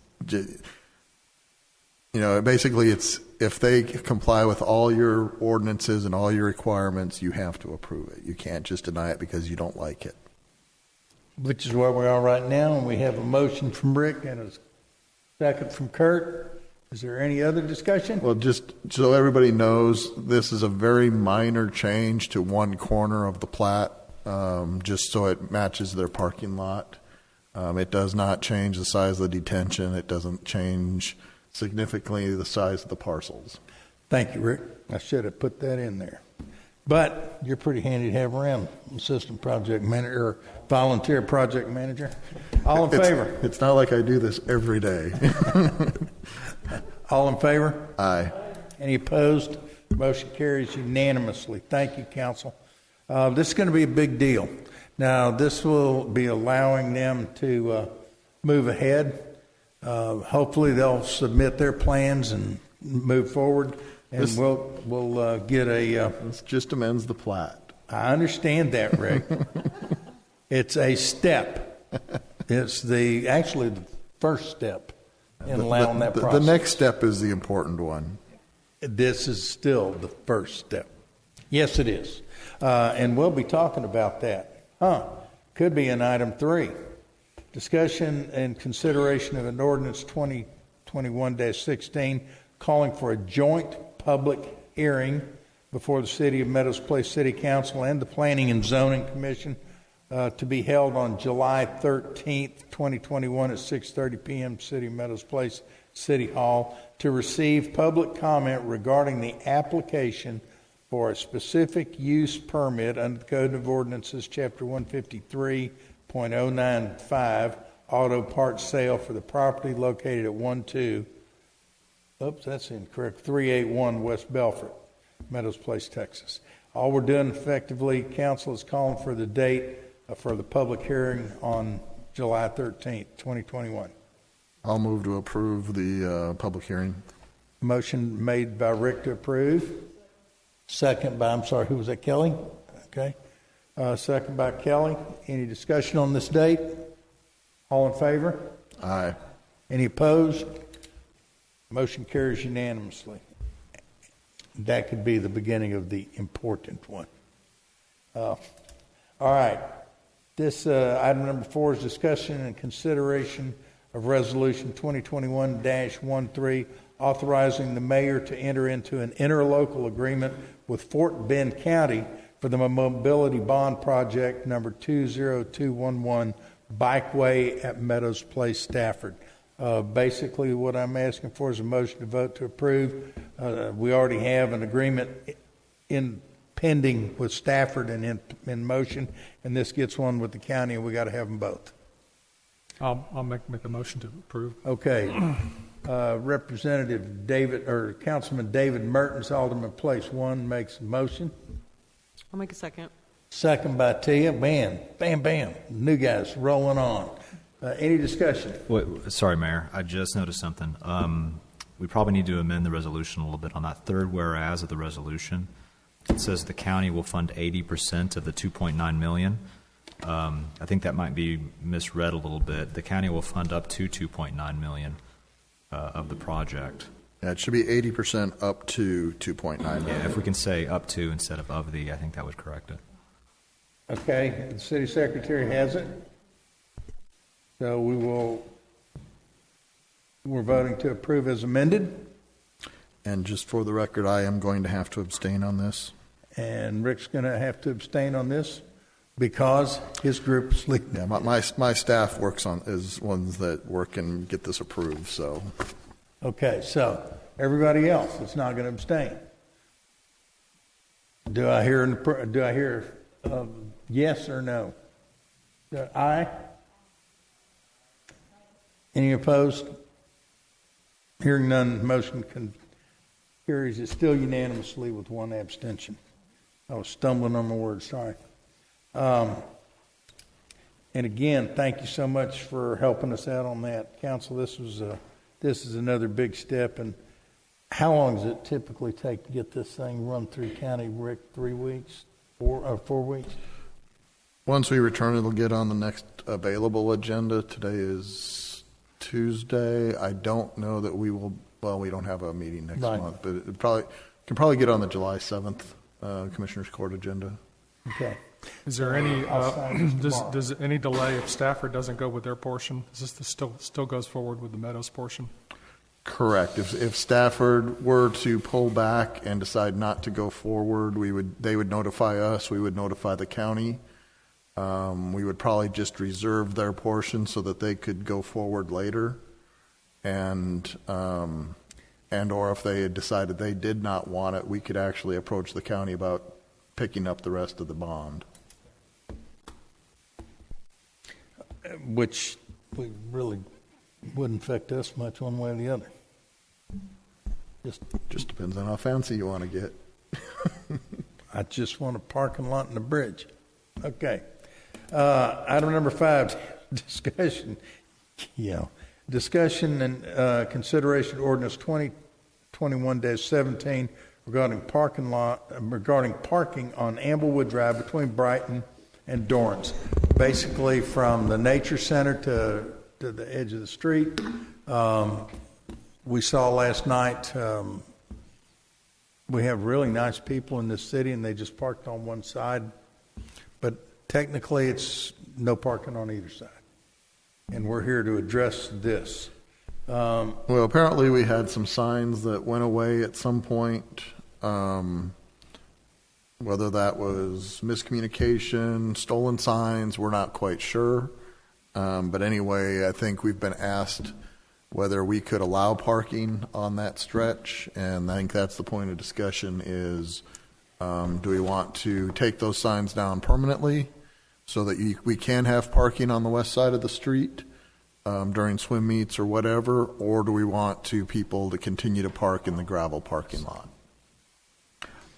basically it's if they comply with all your ordinances and all your requirements, you have to approve it. You can't just deny it because you don't like it. Which is where we are right now, and we have a motion from Rick and a second from Kurt. Is there any other discussion? Well, just so everybody knows, this is a very minor change to one corner of the plat, just so it matches their parking lot. It does not change the size of the detention. It doesn't change significantly the size of the parcels. Thank you, Rick. I should have put that in there. But you're pretty handy to have around, assistant project manager or volunteer project manager. All in favor? It's not like I do this every day. All in favor? Aye. Any opposed? Motion carries unanimously. Thank you, council. This is going to be a big deal. Now, this will be allowing them to move ahead. Hopefully, they'll submit their plans and move forward, and we'll get a. This just amends the plat. I understand that, Rick. It's a step. It's actually the first step in allowing that process. The next step is the important one. This is still the first step. Yes, it is. And we'll be talking about that. Could be in item 3. Discussion and consideration of an ordinance 2021-16 calling for a joint public hearing before the City of Meadows Place City Council and the Planning and Zoning Commission to be held on July 13th, 2021 at 6:30 p.m. City of Meadows Place City Hall to receive public comment regarding the application for a specific use permit under the Code of Ordinances, Chapter 153.095, auto parts sale for the property located at 381 West Belfort, Meadows Place, Texas. All we're doing effectively, council is calling for the date for the public hearing on July 13th, 2021. I'll move to approve the public hearing. Motion made by Rick to approve. Second by, I'm sorry, who was that, Kelly? Okay. Second by Kelly. Any discussion on this date? All in favor? Aye. Any opposed? Motion carries unanimously. That could be the beginning of the important one. All right. This item number 4 is discussion and consideration of Resolution 2021-13, authorizing the mayor to enter into an interlocal agreement with Fort Bend County for the mobility bond project number 20211 Bikeway at Meadows Place, Stafford. Basically, what I'm asking for is a motion to vote to approve. We already have an agreement pending with Stafford and in motion, and this gets one with the county, and we got to have them both. I'll make a motion to approve. Okay. Representative David, or Councilman David Mertens, Alderman Place 1, makes a motion. I'll make a second. Second by Tia. Bam, bam, bam. New guys rolling on. Any discussion? Wait, sorry, Mayor. I just noticed something. We probably need to amend the resolution a little bit on that third whereas of the resolution. It says the county will fund 80% of the $2.9 million. I think that might be misread a little bit. The county will fund up to $2.9 million of the project. Yeah, it should be 80% up to 2.9 million. Yeah, if we can say up to instead of the, I think that would correct it. Okay, the city secretary has it. So we're voting to approve as amended. And just for the record, I am going to have to abstain on this. And Rick's going to have to abstain on this because his group is leading. Yeah, my staff is ones that work and get this approved. So, okay, so everybody else is not going to abstain. Do I hear yes or no? Aye. Any opposed? Hearing none, motion carries. It's still unanimously with one abstention. I was stumbling on my words, sorry. And again, thank you so much for helping us out on that. Council, this is another big step. And how long does it typically take to get this thing run through county, Rick? 3 weeks? 4 weeks? Once we return, it'll get on the next available agenda. Today is Tuesday. I don't know that we will. Well, we don't have a meeting next month, but it can probably get on the July 7th Commissioners Court agenda. Okay. Is there any does any delay if Stafford doesn't go with their portion? Is this still goes forward with the Meadows portion? Correct. If Stafford were to pull back and decide not to go forward, they would notify us. We would notify the county. We would probably just reserve their portion so that they could go forward later, and or if they had decided they did not want it, we could actually approach the county about picking up the rest of the bond. Which really wouldn't affect us much one way or the other. Just depends on how fancy you want to get. I just want a parking lot and a bridge. Okay. Item number 5, discussion. Discussion and consideration of ordinance 2021-17 regarding parking on Amblewood Drive between Brighton and Dorrance, basically from the nature center to the edge of the street. We saw last night. We have really nice people in this city, and they just parked on one side. But technically, it's no parking on either side. And we're here to address this. Well, apparently we had some signs that went away at some point. Whether that was miscommunication, stolen signs, we're not quite sure. But anyway, I think we've been asked whether we could allow parking on that stretch, and I think that's the point of discussion is, do we want to take those signs down permanently so that we can have parking on the west side of the street during swim meets or whatever, or do we want people to continue to park in the gravel parking lot?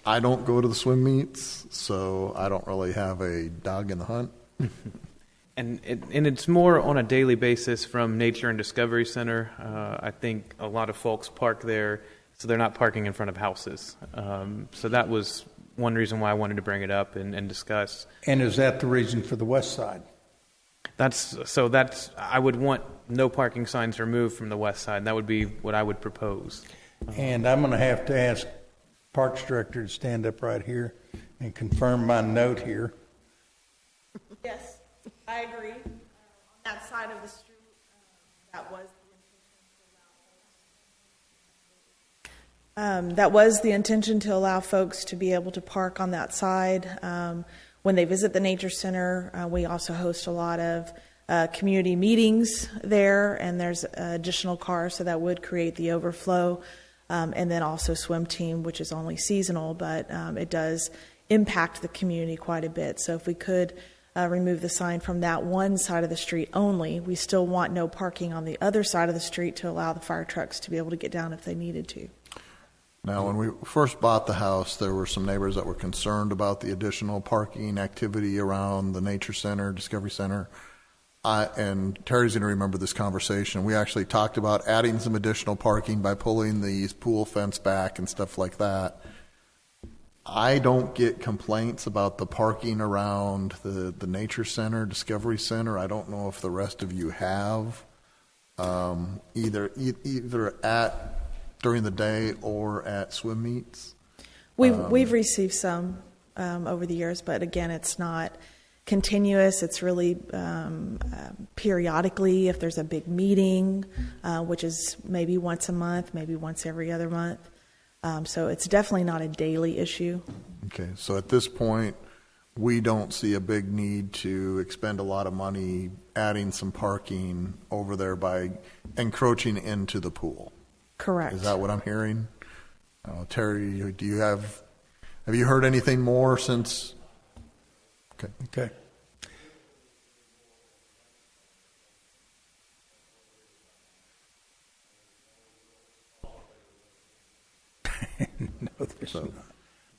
I don't go to the swim meets, so I don't really have a dog in the hunt. And it's more on a daily basis from Nature and Discovery Center. I think a lot of folks park there, so they're not parking in front of houses. So that was one reason why I wanted to bring it up and discuss. And is that the reason for the west side? I would want no parking signs removed from the west side. That would be what I would propose. And I'm going to have to ask Parks Director to stand up right here and confirm my note here. Yes, I agree. On that side of the street, that was the intention to allow folks to be able to park on that side. When they visit the Nature Center, we also host a lot of community meetings there, and there's additional cars, so that would create the overflow. And then also swim team, which is only seasonal, but it does impact the community quite a bit. So if we could remove the sign from that one side of the street only, we still want no parking on the other side of the street to allow the fire trucks to be able to get down if they needed to. Now, when we first bought the house, there were some neighbors that were concerned about the additional parking activity around the Nature Center, Discovery Center. And Terry's going to remember this conversation. We actually talked about adding some additional parking by pulling the pool fence back and stuff like that. I don't get complaints about the parking around the Nature Center, Discovery Center. I don't know if the rest of you have, either during the day or at swim meets. We've received some over the years, but again, it's not continuous. It's really periodically if there's a big meeting, which is maybe once a month, maybe once every other month. So it's definitely not a daily issue. Okay, so at this point, we don't see a big need to expend a lot of money adding some parking over there by encroaching into the pool. Correct. Is that what I'm hearing? Terry, have you heard anything more since? Okay. No, there's not.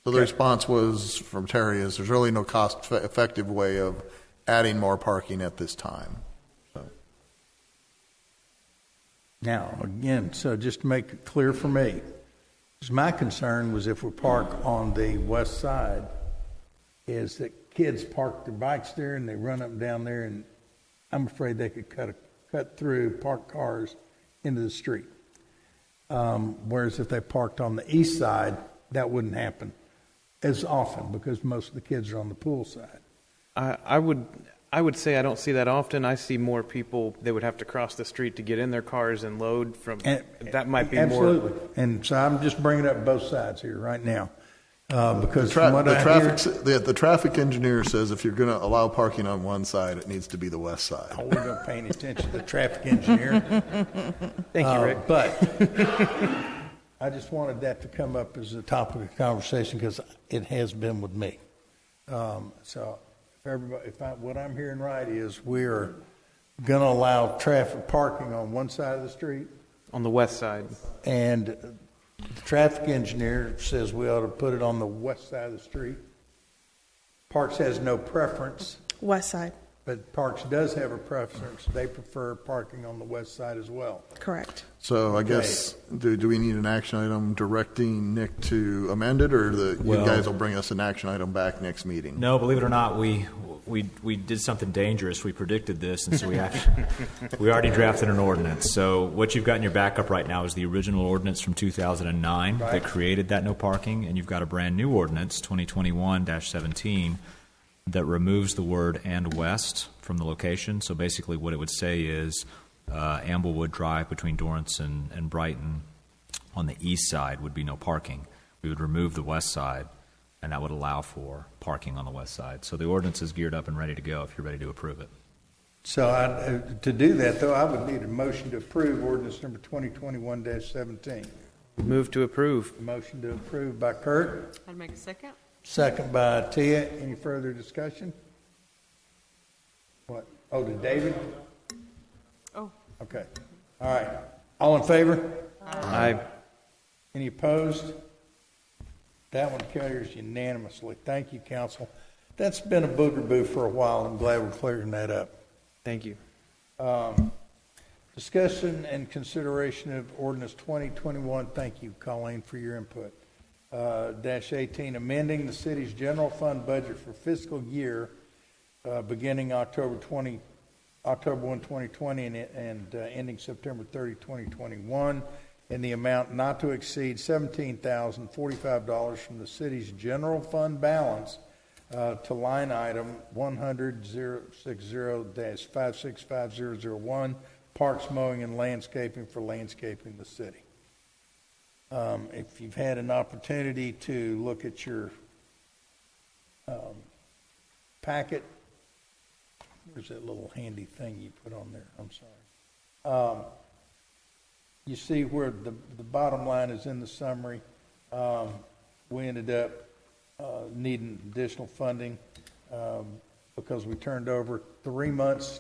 So the response was from Terry is there's really no cost-effective way of adding more parking at this time. So. Now, again, so just to make it clear for me, because my concern was if we park on the west side, is that kids park their bikes there and they run up and down there, and I'm afraid they could cut through parked cars into the street. Whereas if they parked on the east side, that wouldn't happen as often because most of the kids are on the pool side. I would say I don't see that often. I see more people. They would have to cross the street to get in their cars and load from. That might be absolutely. more. And so I'm just bringing up both sides here right now. Because the traffic engineer says if you're going to allow parking on one side, it needs to be the west side. Oh, we're not paying attention to the traffic engineer. Thank you, Rick. But I just wanted that to come up as a topic of conversation because it has been with me. So what I'm hearing right is we are going to allow traffic parking on one side of the street. On the west side. And The traffic engineer says we ought to put it on the west side of the street. Parks has no preference, West side, but Parks does have a preference. They prefer parking on the west side as well. correct. So I guess, do we need an action item directing Nick to amend it, or you Well- guys will bring us an action item back next meeting? No, believe it or not, we did something dangerous. We predicted this, and so we actually we already drafted an ordinance. So what you've got in your backup right now is the original ordinance from 2009 that created that no parking, and you've got a brand new ordinance, 2021-17, that removes the word "and west" from the location. So basically, what it would say is Amblewood Drive between Dorrance and Brighton on the east side would be no parking. We would remove the west side, and that would allow for parking on the west side. So the ordinance is geared up and ready to go if you're ready to approve it. So to do that, though, I would need a motion to approve ordinance number 2021-17. Move to approve. Motion to approve by Kurt, I'd make a second. second by Tia. Any further discussion? What? Oh, to David? Oh. Okay. All right. All in favor? Aye. Any opposed? That one carries unanimously. Thank you, council. That's been a boogaboo for a while. I'm glad we're clearing that up. Thank you. Discussion and consideration of ordinance 2021, thank you, Colleen, for your input, -18, amending the city's general fund budget for fiscal year beginning October 1, 2020 and ending September 30, 2021, in the amount not to exceed $17,045 from the city's general fund balance to line item 100-060-565001, Parks, Mowing, and Landscaping for landscaping the city. If you've had an opportunity to look at your packet, there's that little handy thing you put on there. I'm sorry. You see where the bottom line is in the summary. We ended up needing additional funding because we turned over 3 months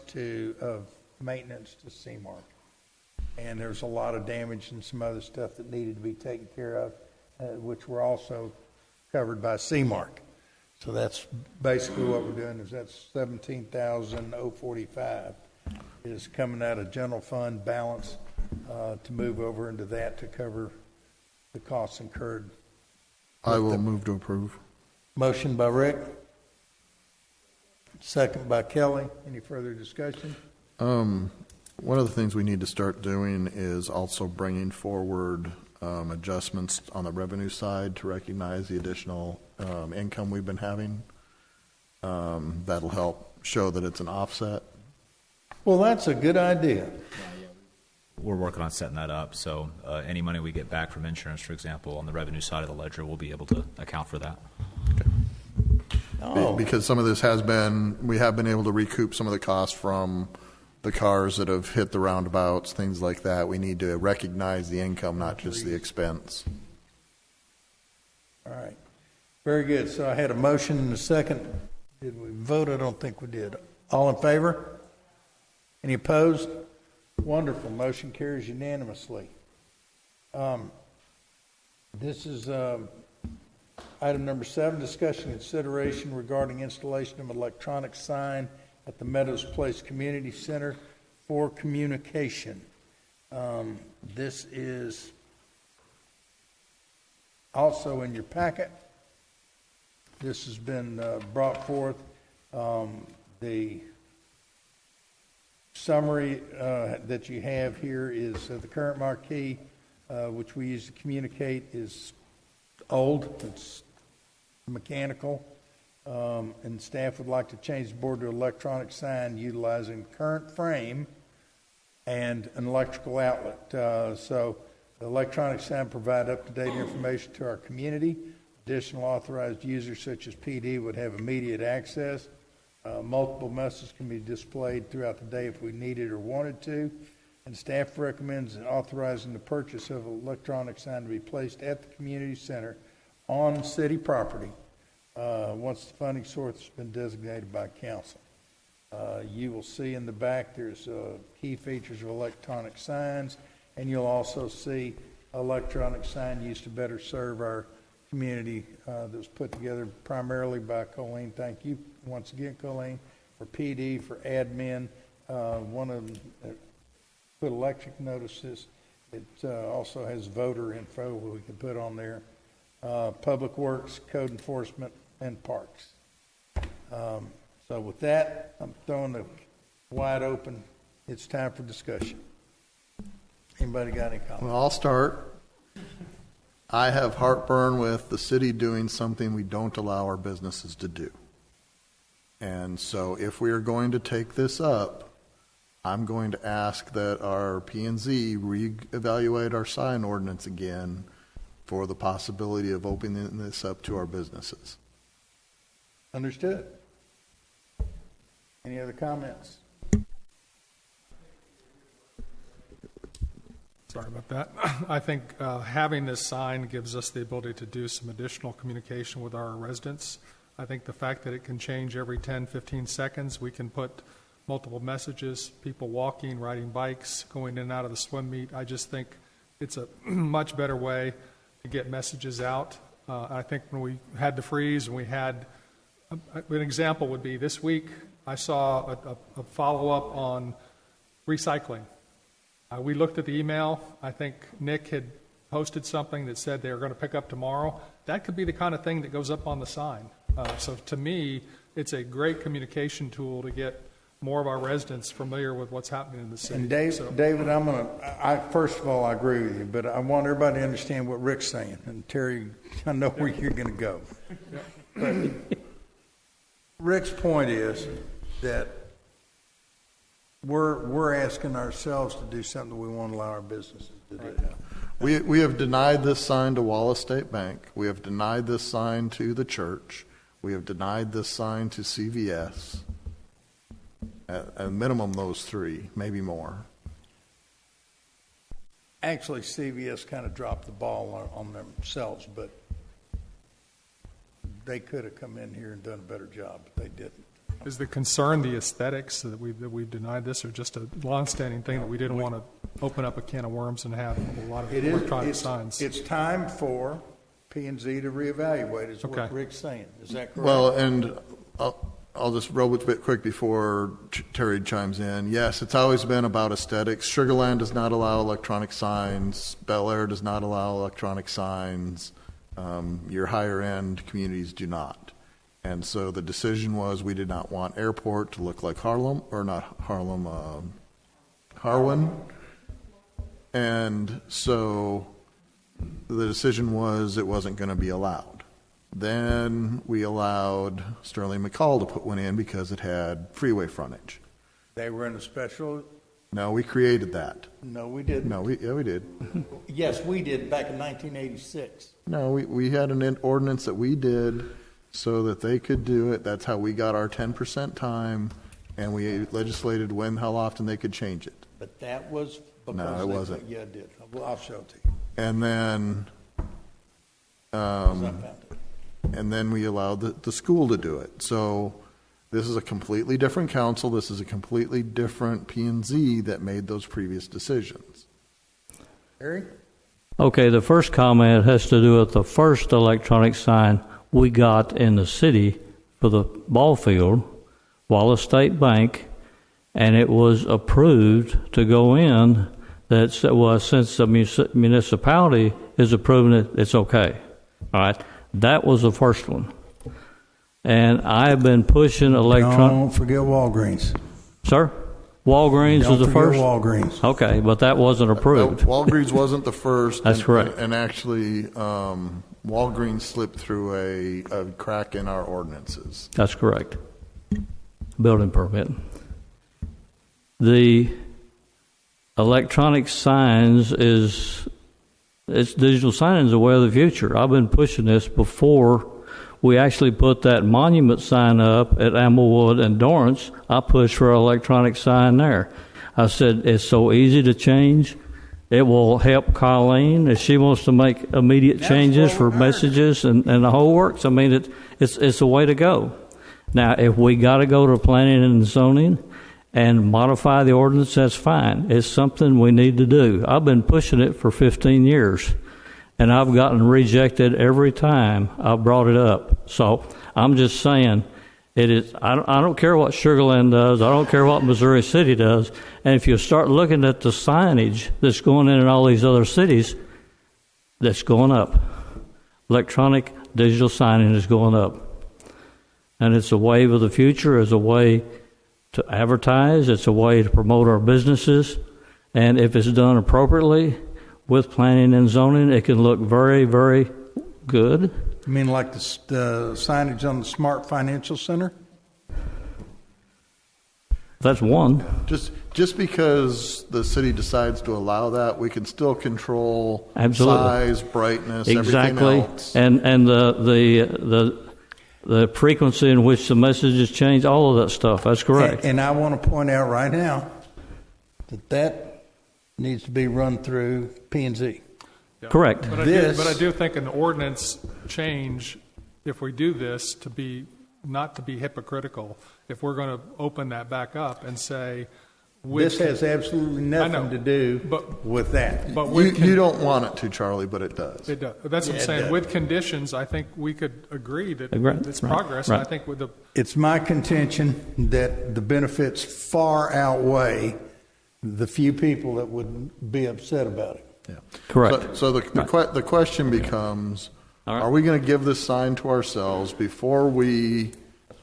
of maintenance to CMARC. And there's a lot of damage and some other stuff that needed to be taken care of, which were also covered by CMARC. So that's basically what we're doing, is that's $17,045 is coming out of general fund balance to move over into that to cover the costs incurred. I will move to approve. Motion by Rick, second by Kelly. Any further discussion? One of the things we need to start doing is also bringing forward adjustments on the revenue side to recognize the additional income we've been having. That'll help show that it's an offset. Well, that's a good idea. We're working on setting that up, so any money we get back from insurance, for example, on the revenue side of the ledger, we'll be able to account for that. Because some of this we have been able to recoup some of the costs from the cars that have hit the roundabouts, things like that. We need to recognize the income, not just the expense. All right. Very good. So I had a motion and a second. Did we vote? I don't think we did. All in favor? Any opposed? Wonderful. Motion carries unanimously. This is item number 7, discussion and consideration regarding installation of an electronic sign at the Meadows Place Community Center for communication. This is also in your packet. This has been brought forth. The summary that you have here is the current marquee, which we use to communicate, is old. It's mechanical. And staff would like to change the board to electronic sign utilizing current frame and an electrical outlet. So the electronic sign provide up-to-date information to our community. Additional authorized users such as PD would have immediate access. Multiple messages can be displayed throughout the day if we needed or wanted to. And staff recommends authorizing the purchase of an electronic sign to be placed at the community center on city property once the funding source has been designated by council. You will see in the back there's key features of electronic signs, and you'll also see electronic sign used to better serve our community that was put together primarily by Colleen. Thank you once again, Colleen, for PD, for admin. One of them put electric notices. It also has voter info we can put on there. Public Works, Code Enforcement, and Parks. So with that, I'm throwing it wide open. It's time for discussion. Anybody got any comments? Well, I'll start. I have heartburn with the city doing something we don't allow our businesses to do. And so if we are going to take this up, I'm going to ask that our P&Z reevaluate our sign ordinance again for the possibility of opening this up to our businesses. Understood. Any other comments? Sorry about that. I think having this sign gives us the ability to do some additional communication with our residents. I think the fact that it can change every 10, 15 seconds, we can put multiple messages, people walking, riding bikes, going in and out of the swim meet. I just think it's a much better way to get messages out. I think when we had the freeze and we had, an example would be this week, I saw a follow-up on recycling. We looked at the email. I think Nick had posted something that said they were going to pick up tomorrow. That could be the kind of thing that goes up on the sign. So to me, it's a great communication tool to get more of our residents familiar with what's happening in the city. And David, first of all, I agree with you, but I want everybody to understand what Rick's saying. And Terry, I know where you're going to go. But Rick's point is that we're asking ourselves to do something we want to allow our businesses to do. We have denied this sign to Wallace State Bank. We have denied this sign to the church. We have denied this sign to CVS. At a minimum, those three, maybe more. Actually, CVS kind of dropped the ball on themselves, but they could have come in here and done a better job, but they didn't. Is the concern the aesthetics that we've denied this, or just a longstanding thing that we didn't want to open up a can of worms and have a lot of electronic signs? It's time for P&Z to reevaluate, is what Rick's saying. Is that correct? Well, and I'll just roll a bit quick before Terry chimes in. Yes, it's always been about aesthetics. Sugarland does not allow electronic signs. Bel Air does not allow electronic signs. Your higher-end communities do not. And so the decision was we did not want Airport to look like Harwin. And so the decision was it wasn't going to be allowed. Then we allowed Sterling McCall to put one in because it had freeway frontage. They were in a special... No, we created that. No, we didn't. No, we did. Yes, we did back in 1986. No, we had an ordinance that we did so that they could do it. That's how we got our 10% time, and we legislated how often they could change it. But that was because no, it wasn't. Yeah, it did. I'll show it to you. And then, and then we allowed the school to do it. So this is a completely different council. This is a completely different P&Z that made those previous decisions. Harry? Okay, the first comment has to do with the first electronic sign we got in the city for the ball field, Wallace State Bank, and it was approved to go in. Since the municipality is approving it, it's okay. All right, that was the first one. And I've been pushing electronic. Don't forget Walgreens. Sir? Walgreens was the first? Walgreens. Okay, but that wasn't approved. Walgreens wasn't the first. That's correct. And actually, Walgreens slipped through a crack in our ordinances. That's correct. Building permit. The electronic signs digital signage is the way of the future. I've been pushing this before we actually put that monument sign up at Amblewood and Dorrance. I pushed for an electronic sign there. I said, it's so easy to change. It will help Colleen if she wants to make immediate changes for messages and the whole works. I mean, it's a way to go. Now, if we got to go to planning and zoning and modify the ordinance, that's fine. It's something we need to do. I've been pushing it for 15 years, and I've gotten rejected every time I've brought it up. So I'm just saying, it is. I don't care what Sugar Land does. I don't care what Missouri City does. And if you start looking at the signage that's going in all these other cities, that's going up. Electronic digital signing is going up. And it's a wave of the future. It's a way to advertise. It's a way to promote our businesses. And if it's done appropriately with planning and zoning, it can look very, very good. You mean like the signage on the Smart Financial Center? That's one. Just because the city decides to allow that, we can still control Absolutely. size, brightness, exactly. everything else. And the frequency in which the messages change, all of that stuff. That's correct. And I want to point out right now that needs to be run through P&Z. Yeah. Correct. But I do think an ordinance change, if we do this, not to be hypocritical, if we're going to open that back up and say, this has absolutely nothing to do with that. But you don't want it to, Charlie, but it does. It does. That's what I'm saying. With conditions, I think we could agree that it's progress. Right. I think with the it's my contention that the benefits far outweigh the few people that would be upset about it. Yeah. Correct. So the question becomes, are we going to give this sign to ourselves before we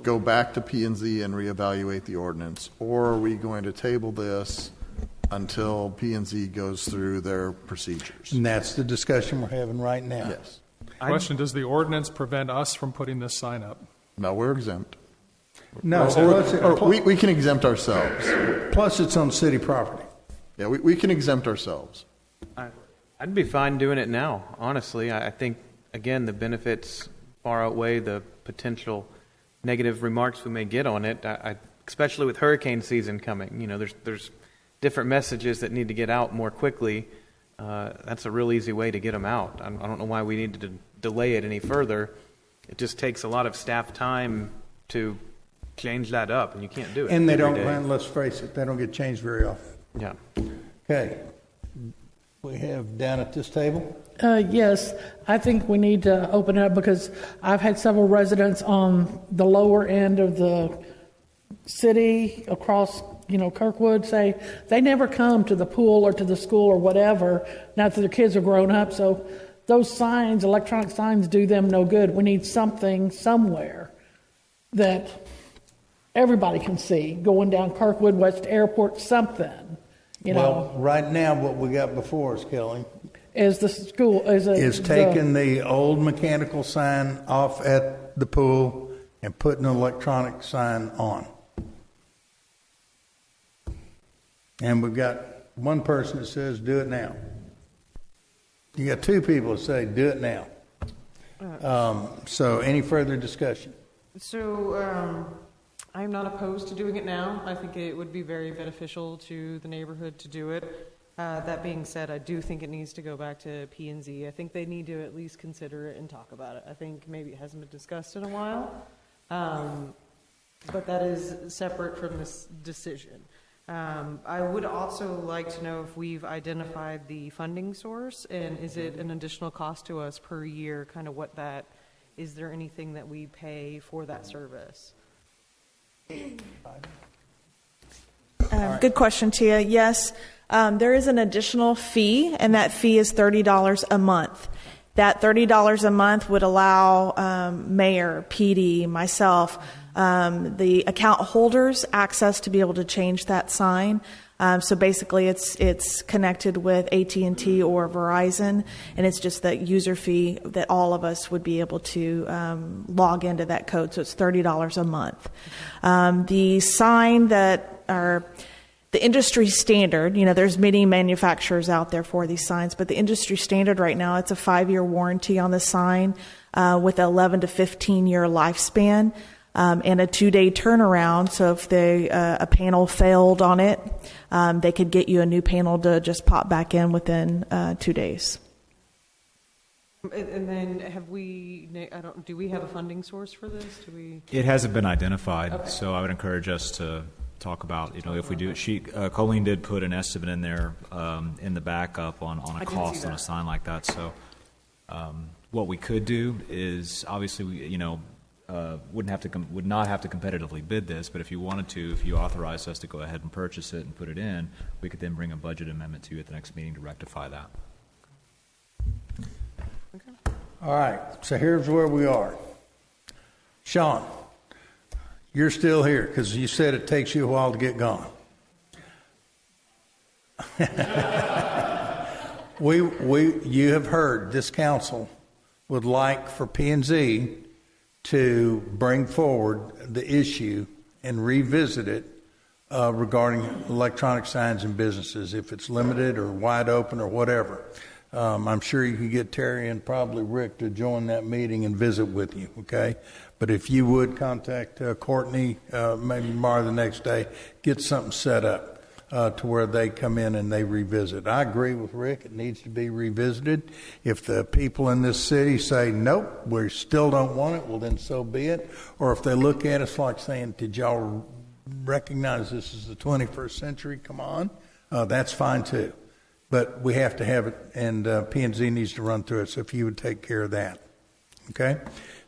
go back to P&Z and reevaluate the ordinance, or are we going to table this until P&Z goes through their procedures? And that's the discussion we're having right now. Yes. question, does the ordinance prevent us from putting this sign up? No, we're exempt. No, we can exempt ourselves. Plus it's on city property. Yeah, we can exempt ourselves. I'd be fine doing it now, honestly. I think, again, the benefits far outweigh the potential negative remarks we may get on it, especially with hurricane season coming. You know, there's different messages that need to get out more quickly. That's a real easy way to get them out. I don't know why we need to delay it any further. It just takes a lot of staff time to change that up, and you can't do it. And they every don't, day. and let's face it, they don't get changed very often. Yeah. Okay. We have down at this table. Yes, I think we need to open it up because I've had several residents on the lower end of the city across, Kirkwood say they never come to the pool or to the school or whatever now that their kids are grown up. So those signs, electronic signs, do them no good. We need something somewhere that everybody can see going down Kirkwood, West Airport, something. Well, right now what we got before us, Kelly, is the school is taking the old mechanical sign off at the pool and putting an electronic sign on. And we've got one person that says, do it now. You got two people that say, do it now. So any further discussion? So I'm not opposed to doing it now. I think it would be very beneficial to the neighborhood to do it. That being said, I do think it needs to go back to P&Z. I think they need to at least consider it and talk about it. I think maybe it hasn't been discussed in a while, but that is separate from this decision. I would also like to know if we've identified the funding source, and is it an additional cost to us per year, kind of what that, is there anything that we pay for that service? Good question, Tia. Yes, there is an additional fee, and that fee is $30 a month. That $30 a month would allow Mayor, PD, myself, the account holders access to be able to change that sign. So basically, it's connected with AT&T or Verizon, and it's just that user fee that all of us would be able to log into that code. So it's $30 a month. The sign that are the industry standard, there's many manufacturers out there for these signs, but the industry standard right now, it's a 5-year warranty on the sign with 11 to 15-year lifespan. And a 2-day turnaround. So if a panel failed on it, they could get you a new panel to just pop back in within 2 days. And then do we have a funding source for this? It hasn't been identified, so I would encourage us to talk about, if we do it. Colleen did put an estimate in there in the backup on a cost on a sign like that. So what we could do is obviously would not have to competitively bid this, but if you wanted to, if you authorized us to go ahead and purchase it and put it in, we could then bring a budget amendment to you at the next meeting to rectify that. All right, so here's where we are. Sean, you're still here because you said it takes you a while to get gone. You have heard this council would like for P&Z to bring forward the issue and revisit it regarding electronic signs in businesses, if it's limited or wide open or whatever. I'm sure you can get Terry and probably Rick to join that meeting and visit with you, okay? But if you would contact Courtney, maybe tomorrow, the next day, get something set up to where they come in and they revisit. I agree with Rick. It needs to be revisited. If the people in this city say, nope, we still don't want it, well, then so be it. Or if they look at us like saying, did y'all recognize this is the 21st century? Come on. That's fine, too. But we have to have it, and P&Z needs to run through it, so if you would take care of that. Okay?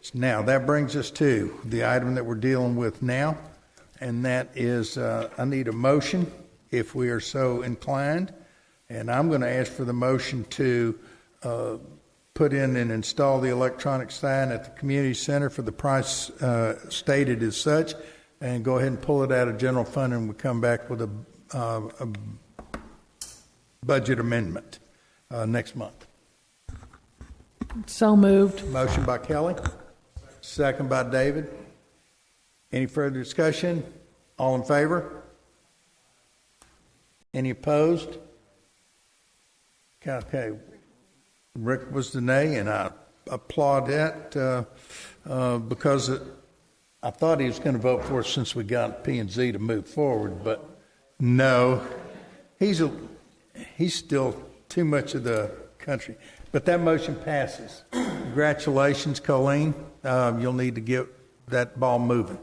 So now, that brings us to the item that we're dealing with now, and that is I need a motion, if we are so inclined, and I'm going to ask for the motion to put in and install the electronic sign at the community center for the price stated as such, and go ahead and pull it out of general fund, and we come back with a budget amendment next month. So moved. Motion by Kelly, second by David. Any further discussion? All in favor? Any opposed? Okay. Rick was the nay, and I applaud that because I thought he was going to vote for it since we got P&Z to move forward, but no, he's still too much of the country. But that motion passes. Congratulations, Colleen. You'll need to get that ball moving.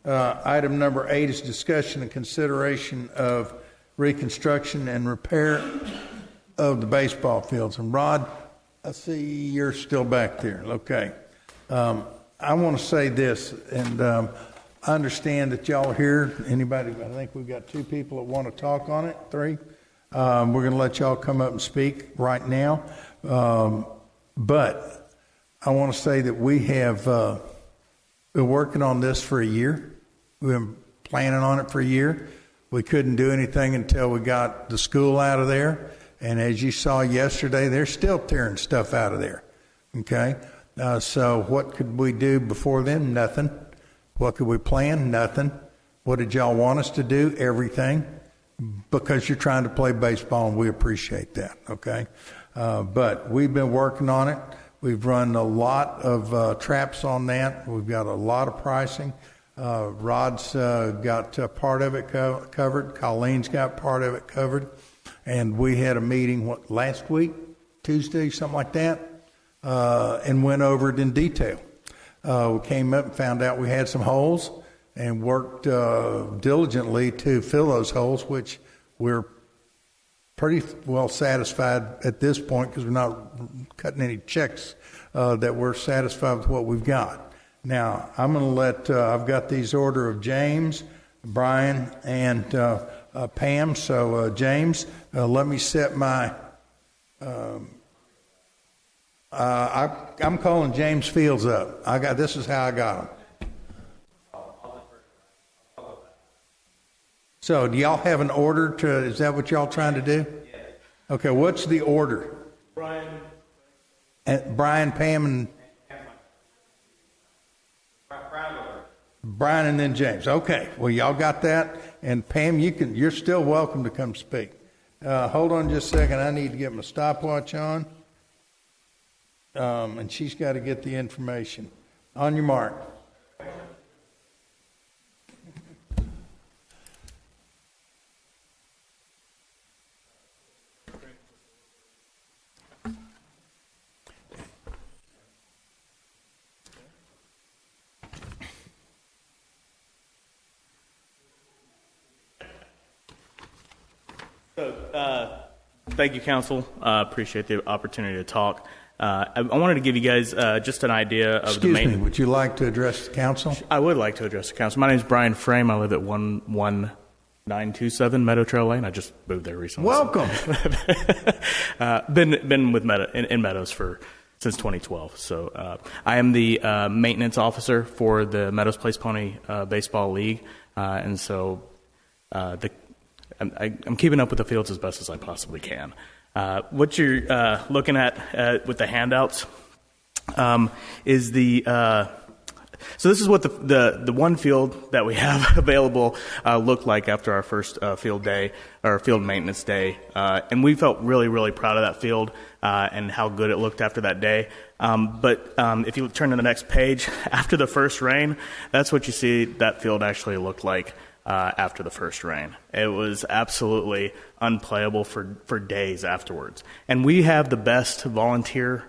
Item number 8 is discussion and consideration of reconstruction and repair of the baseball fields. And Rod, I see you're still back there. Okay. I want to say this, and I understand that y'all are here. Anybody? I think we've got 2 people that want to talk on it. 3. We're going to let y'all come up and speak right now. But I want to say that we have been working on this for a year. We've been planning on it for a year. We couldn't do anything until we got the school out of there. And as you saw yesterday, they're still tearing stuff out of there. Okay? So what could we do before then? Nothing. What could we plan? Nothing. What did y'all want us to do? Everything. Because you're trying to play baseball, and we appreciate that, okay? But we've been working on it. We've run a lot of traps on that. We've got a lot of pricing. Rod's got part of it covered. Colleen's got part of it covered. And we had a meeting, last week? Tuesday, something like that, and went over it in detail. We came up and found out we had some holes, and worked diligently to fill those holes, which we're pretty well satisfied at this point because we're not cutting any checks that we're satisfied with what we've got. Now, I'm going to let, I've got these order of James, Brian, and Pam. So, James, let me set my, I'm calling James Fields up. This is how I got him. So, do y'all have an order is that what y'all trying to do? Yes. Okay, what's the order? Brian, Pam, and Brian, and then James. Okay, well, y'all got that, and Pam, you're still welcome to come speak. Hold on just a second. I need to get my stopwatch on, and she's got to get the information. On your mark. Thank you, Council. Appreciate the opportunity to talk. I wanted to give you guys just an idea of the main. Would you like to address the council? I would like to address the council. My name is Brian Frame. I live at 11927 Meadow Trail Lane. I just moved there recently. Welcome. Been with in Meadows since 2012. So I am the maintenance officer for the Meadows Place Pony Baseball League, and so I'm keeping up with the fields as best as I possibly can. What you're looking at with the handouts is so this is what the one field that we have available looked like after our first field day or field maintenance day, and we felt really, really proud of that field and how good it looked after that day. But if you turn to the next page, after the first rain, that's what you see that field actually looked like. After the first rain, it was absolutely unplayable for days afterwards. And we have the best volunteer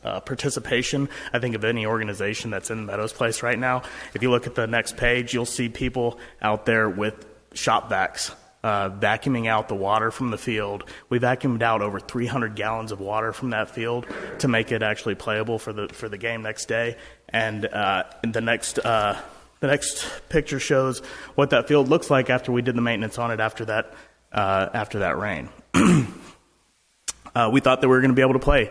participation, I think, of any organization that's in Meadows Place right now. If you look at the next page, you'll see people out there with shop vacs vacuuming out the water from the field. We vacuumed out over 300 gallons of water from that field to make it actually playable for the game next day. And the next picture shows what that field looks like after we did the maintenance on it after that rain. We thought that we were going to be able to play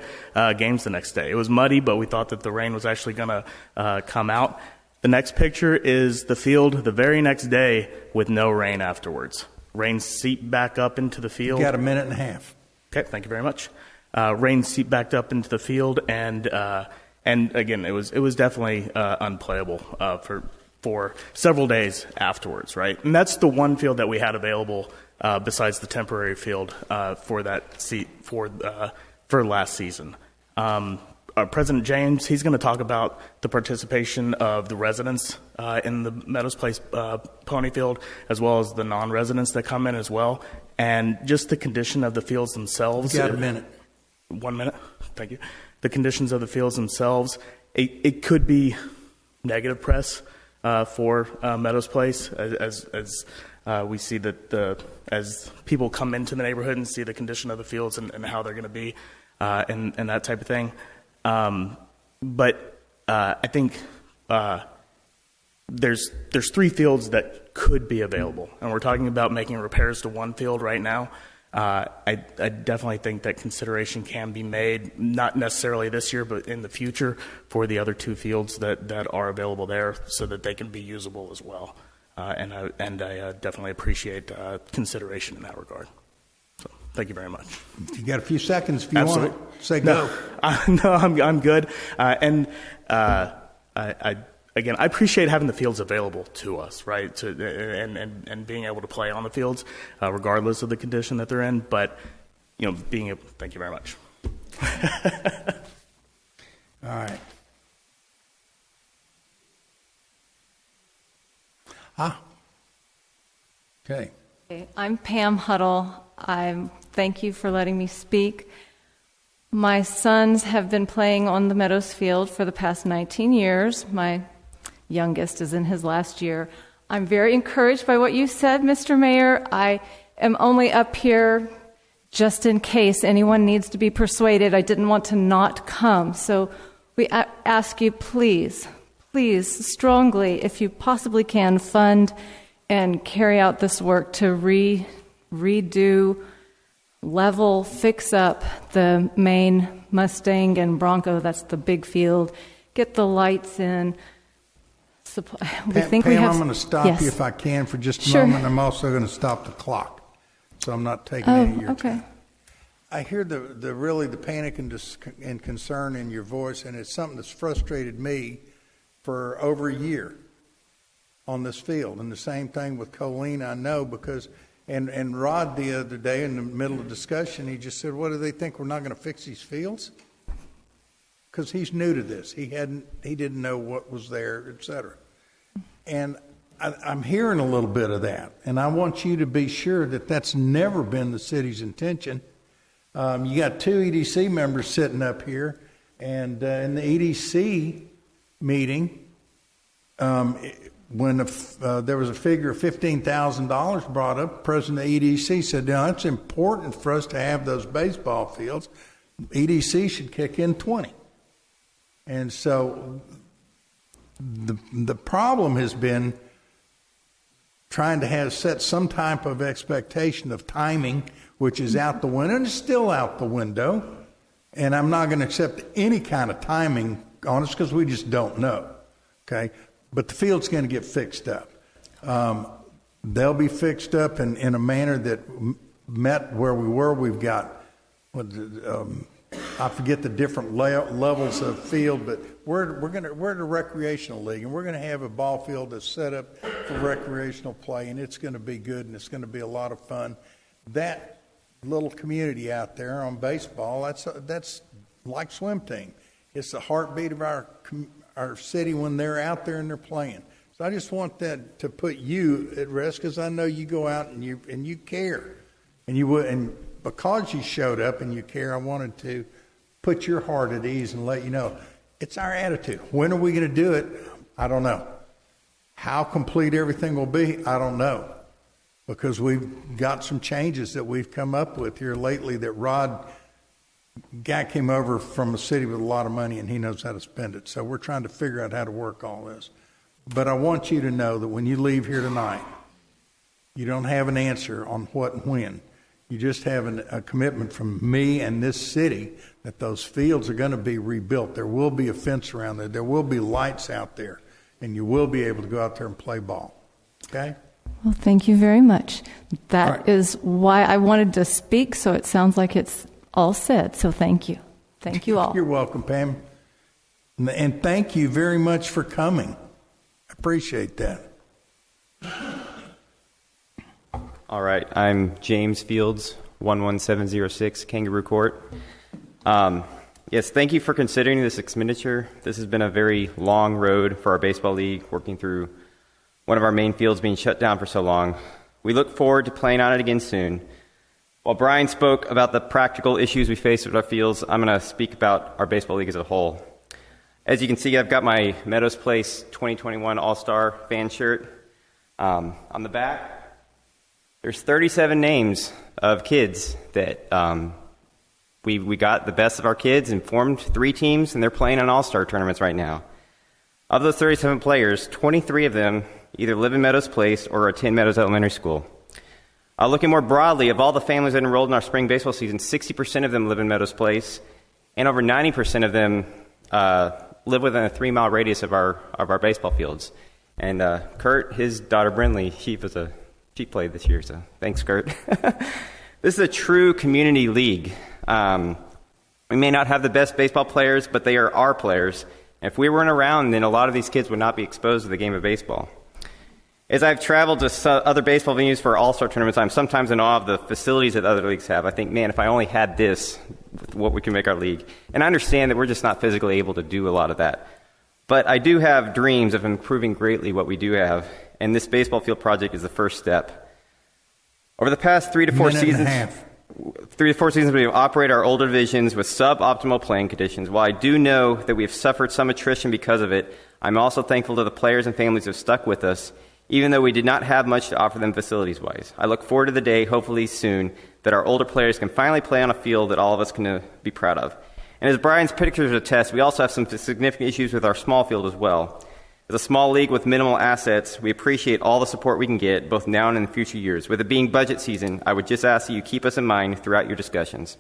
games the next day. It was muddy, but we thought that the rain was actually going to come out. The next picture is the field the very next day with no rain afterwards. Rain seeped back up into the field. You got a minute and a half. Okay, thank you very much. Rain seeped back up into the field, and again, it was definitely unplayable for several days afterwards, right? And that's the one field that we had available besides the temporary field for last season. President James, he's going to talk about the participation of the residents in the Meadows Place pony field, as well as the non-residents that come in as well, and just the condition of the fields themselves. You got a minute. 1 minute. Thank you. The conditions of the fields themselves. It could be negative press for Meadows Place, as we see that as people come into the neighborhood and see the condition of the fields and how they're going to be, and that type of thing. But I think there's 3 fields that could be available, and we're talking about making repairs to one field right now. I definitely think that consideration can be made, not necessarily this year, but in the future, for the other 2 fields that are available there, so that they can be usable as well. And I definitely appreciate consideration in that regard. So, thank you very much. You got a few seconds if you Absolutely. want to say go. No, I'm good. Again, I appreciate having the fields available to us, right? And being able to play on the fields, regardless of the condition that they're in. But thank you very much. All right. Okay. I'm Pam Huddle. Thank you for letting me speak. My sons have been playing on the Meadows field for the past 19 years. My youngest is in his last year. I'm very encouraged by what you said, Mr. Mayor. I am only up here just in case anyone needs to be persuaded. I didn't want to not come. So we ask you, please, strongly, if you possibly can, fund and carry out this work to redo, level, fix up the main Mustang and Bronco. That's the big field. Get the lights in. Pam, I'm going to stop you if I can for just a moment. I'm also going to stop the clock, so I'm not taking any of your time. I hear the panic and concern in your voice, and it's something that's frustrated me for over a year on this field. And the same thing with Colleen, I know, because and Rod the other day in the middle of discussion, he just said, "What do they think, we're not going to fix these fields?" Because he's new to this. He didn't know what was there, et cetera. And I'm hearing a little bit of that, and I want you to be sure that that's never been the city's intention. You got 2 EDC members sitting up here, and in the EDC meeting, when there was a figure of $15,000 brought up, President of EDC said, "No, it's important for us to have those baseball fields. EDC should kick in 20." And so the problem has been trying to set some type of expectation of timing, which is out the window, and it's still out the window. And I'm not going to accept any kind of timing on us because we just don't know. Okay? But the field's going to get fixed up. They'll be fixed up in a manner that met where we were. We've got, I forget the different levels of field, but we're at a recreational league, and we're going to have a ball field that's set up for recreational play, and it's going to be good, and it's going to be a lot of fun. That little community out there on baseball, that's like swim team. It's the heartbeat of our city when they're out there and they're playing. So I just want that to put you at rest, because I know you go out and you care, and because you showed up and you care, I wanted to put your heart at ease and let you know it's our attitude. When are we going to do it? I don't know. How complete everything will be, I don't know, because we've got some changes that we've come up with here lately. That Rod guy came over from a city with a lot of money, and he knows how to spend it. So we're trying to figure out how to work all this. But I want you to know that when you leave here tonight, you don't have an answer on what and when. You just have a commitment from me and this city that those fields are going to be rebuilt. There will be a fence around there. There will be lights out there, and you will be able to go out there and play ball. Okay? Well, thank you very much. That right. is why I wanted to speak, so it sounds like it's all said. So thank you. Thank you all. You're welcome, Pam. And thank you very much for coming. I appreciate that. All right. I'm James Fields, 11706 Kangaroo Court. Yes, thank you for considering this expenditure. This has been a very long road for our baseball league, working through one of our main fields being shut down for so long. We look forward to playing on it again soon. While Brian spoke about the practical issues we face with our fields, I'm going to speak about our baseball league as a whole. As you can see, I've got my Meadows Place 2021 All-Star fan shirt. On the back, there's 37 names of kids that we got the best of our kids and formed 3 teams, and they're playing on All-Star tournaments right now. Of those 37 players, 23 of them either live in Meadows Place or attend Meadows Elementary School. Looking more broadly, of all the families that enrolled in our spring baseball season, 60% of them live in Meadows Place, and over 90% of them live within a 3-mile radius of our baseball fields. And Kurt, his daughter Brinley, she played this year, so thanks, Kurt. This is a true community league. We may not have the best baseball players, but they are our players. And if we weren't around, then a lot of these kids would not be exposed to the game of baseball. As I've traveled to other baseball venues for all-star tournaments, I'm sometimes in awe of the facilities that other leagues have. I think, man, if I only had this, what we can make our league. And I understand that we're just not physically able to do a lot of that. But I do have dreams of improving greatly what we do have, and this baseball field project is the first step. Over the past 3 to 4 seasons, we have operated our older divisions with suboptimal playing conditions. While I do know that we have suffered some attrition because of it, I'm also thankful to the players and families who have stuck with us, even though we did not have much to offer them facilities-wise. I look forward to the day, hopefully soon, that our older players can finally play on a field that all of us can be proud of. And as Brian's pictures attest, we also have some significant issues with our small field as well. As a small league with minimal assets, we appreciate all the support we can get, both now and in the future years. With it being budget season, I would just ask that you keep us in mind throughout your discussions.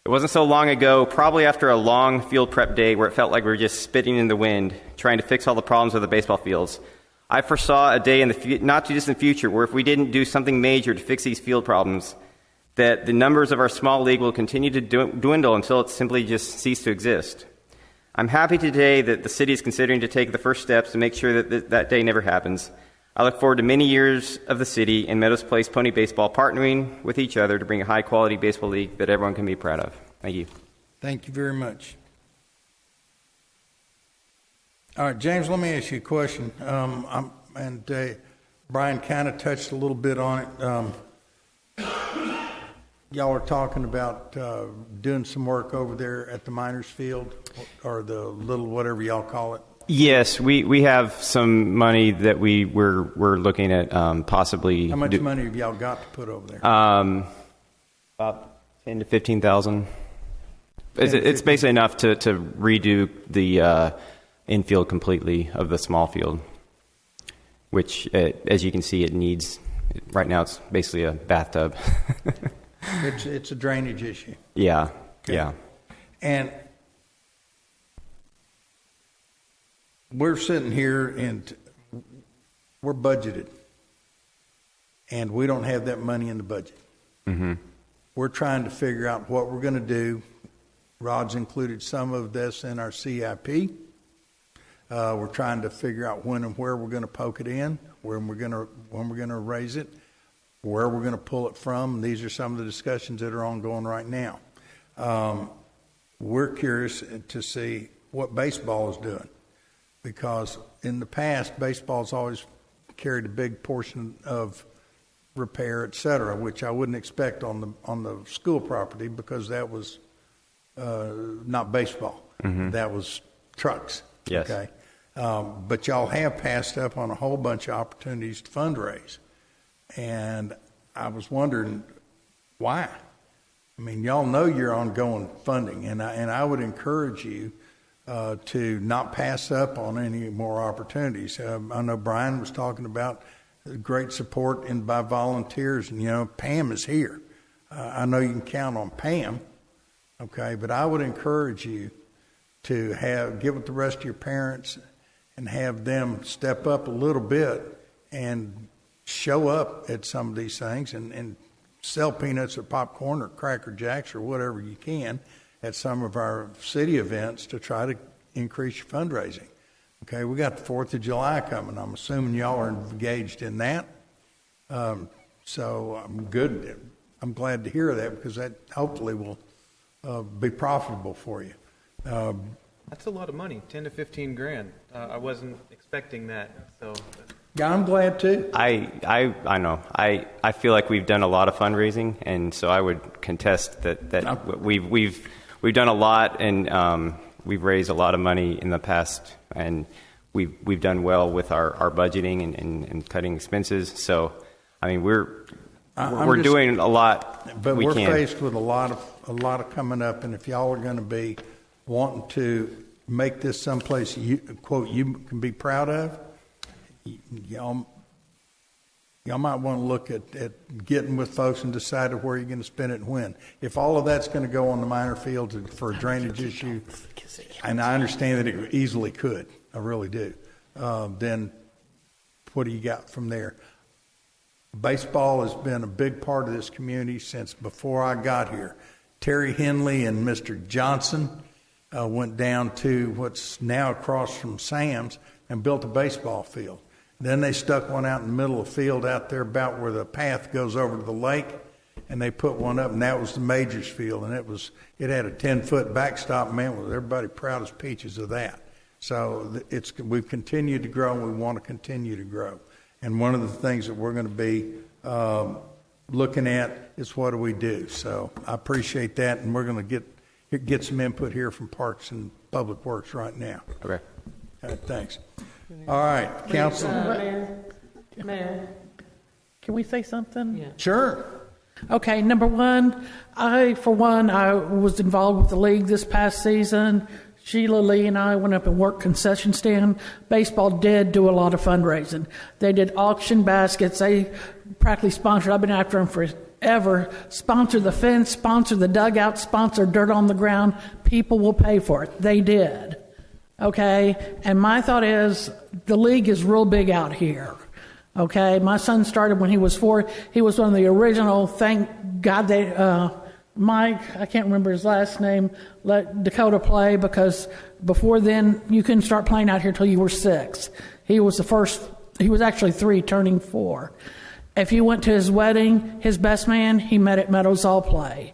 It wasn't so long ago, probably after a long field prep day where it felt like we were just spitting in the wind, trying to fix all the problems with the baseball fields. I foresaw a day in the not too distant future where if we didn't do something major to fix these field problems, that the numbers of our small league will continue to dwindle until it simply just cease to exist. I'm happy today that the city is considering to take the first steps to make sure that that day never happens. I look forward to many years of the city and Meadows Place Pony Baseball partnering with each other to bring a high-quality baseball league that everyone can be proud of. Thank you. Thank you very much. All right, James, let me ask you a question. Brian kind of touched a little bit on it. Y'all are talking about doing some work over there at the Miners Field, or the little whatever y'all call it. Yes, we have some money that we're looking at possibly. How much money have y'all got to put over there? About 10 to 15,000. It's basically enough to redo the infield completely of the small field, which, as you can see, it needs. Right now, it's basically a bathtub. It's a drainage issue. Yeah, Okay. yeah. And we're sitting here and we're budgeted, and we don't have that money in the budget. Mm-hmm. We're trying to figure out what we're going to do. Rod's included some of this in our CIP. We're trying to figure out when and where we're going to poke it in, when we're going to raise it, where we're going to pull it from. These are some of the discussions that are ongoing right now. We're curious to see what baseball is doing, because in the past, baseball's always carried a big portion of repair, et cetera, which I wouldn't expect on the school property, because that was not baseball. Mm-hmm. That was trucks. Yes. Okay. But y'all have passed up on a whole bunch of opportunities to fundraise. And I was wondering why. I mean, y'all know your ongoing funding, and I would encourage you to not pass up on any more opportunities. I know Brian was talking about great support by volunteers, and Pam is here. I know you can count on Pam, okay, but I would encourage you to get with the rest of your parents and have them step up a little bit and show up at some of these things and sell peanuts or popcorn or Cracker Jacks or whatever you can at some of our city events to try to increase your fundraising. Okay, we got the 4th of July coming. I'm assuming y'all are engaged in that. So I'm good. I'm glad to hear that, because that hopefully will be profitable for you. That's a lot of money, 10 to 15 grand. I wasn't expecting that. So. Yeah, I'm glad too. I know. I feel like we've done a lot of fundraising, and so I would contest that we've done a lot, and we've raised a lot of money in the past, and we've done well with our budgeting and cutting expenses. So, I mean, we're doing a lot. But we're faced with a lot of coming up, and if y'all are going to be wanting to make this someplace you can be proud of, y'all might want to look at getting with folks and deciding where you're going to spend it and when. If all of that's going to go on the minor fields for a drainage issue, and I understand that it easily could, I really do, then what do you got from there? Baseball has been a big part of this community since before I got here. Terry Henley and Mr. Johnson went down to what's now across from Sam's and built a baseball field. Then they stuck one out in the middle of the field out there about where the path goes over to the lake, and they put one up, and that was the Majors field, and it had a 10-foot backstop. Man, was everybody proud as peaches of that. So we've continued to grow, and we want to continue to grow. And one of the things that we're going to be looking at is what do we do. So I appreciate that, and we're going to get some input here from Parks and Public Works right now. Okay. All right, thanks. All right, Council. Mayor. Can we say something? Yeah. Sure. Okay, number one, I was involved with the league this past season. Sheila Lee and I went up and worked concession stand. Baseball did do a lot of fundraising. They did auction baskets. They practically sponsored, I've been after them forever, sponsor the fence, sponsor the dugout, sponsor dirt on the ground. People will pay for it. They did. Okay, and my thought is the league is real big out here. Okay, my son started when he was 4. He was one of the original, thank God they, Mike, I can't remember his last name, let Dakota play, because before then you couldn't start playing out here till you were 6. He was he was actually 3 turning 4. If you went to his wedding, his best man, he met at Meadows All Play.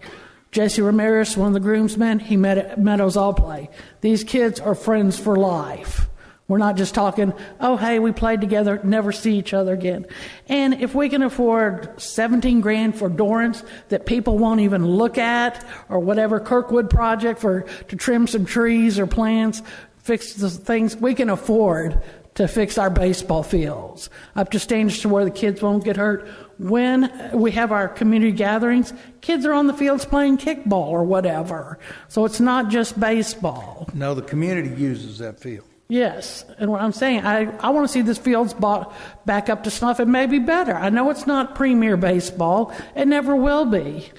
Jesse Ramirez, one of the groomsmen, he met at Meadows All Play. These kids are friends for life. We're not just talking, oh, hey, we played together, never see each other again. And if we can afford 17 grand for Dorrance that people won't even look at, or whatever Kirkwood project to trim some trees or plants, fix the things we can afford to fix our baseball fields up to standards to where the kids won't get hurt. When we have our community gatherings, kids are on the fields playing kickball or whatever. So it's not just baseball. No, the community uses that field. Yes, and what I'm saying, I want to see this field's bought back up to snuff and maybe better. I know it's not premier baseball. It never will be.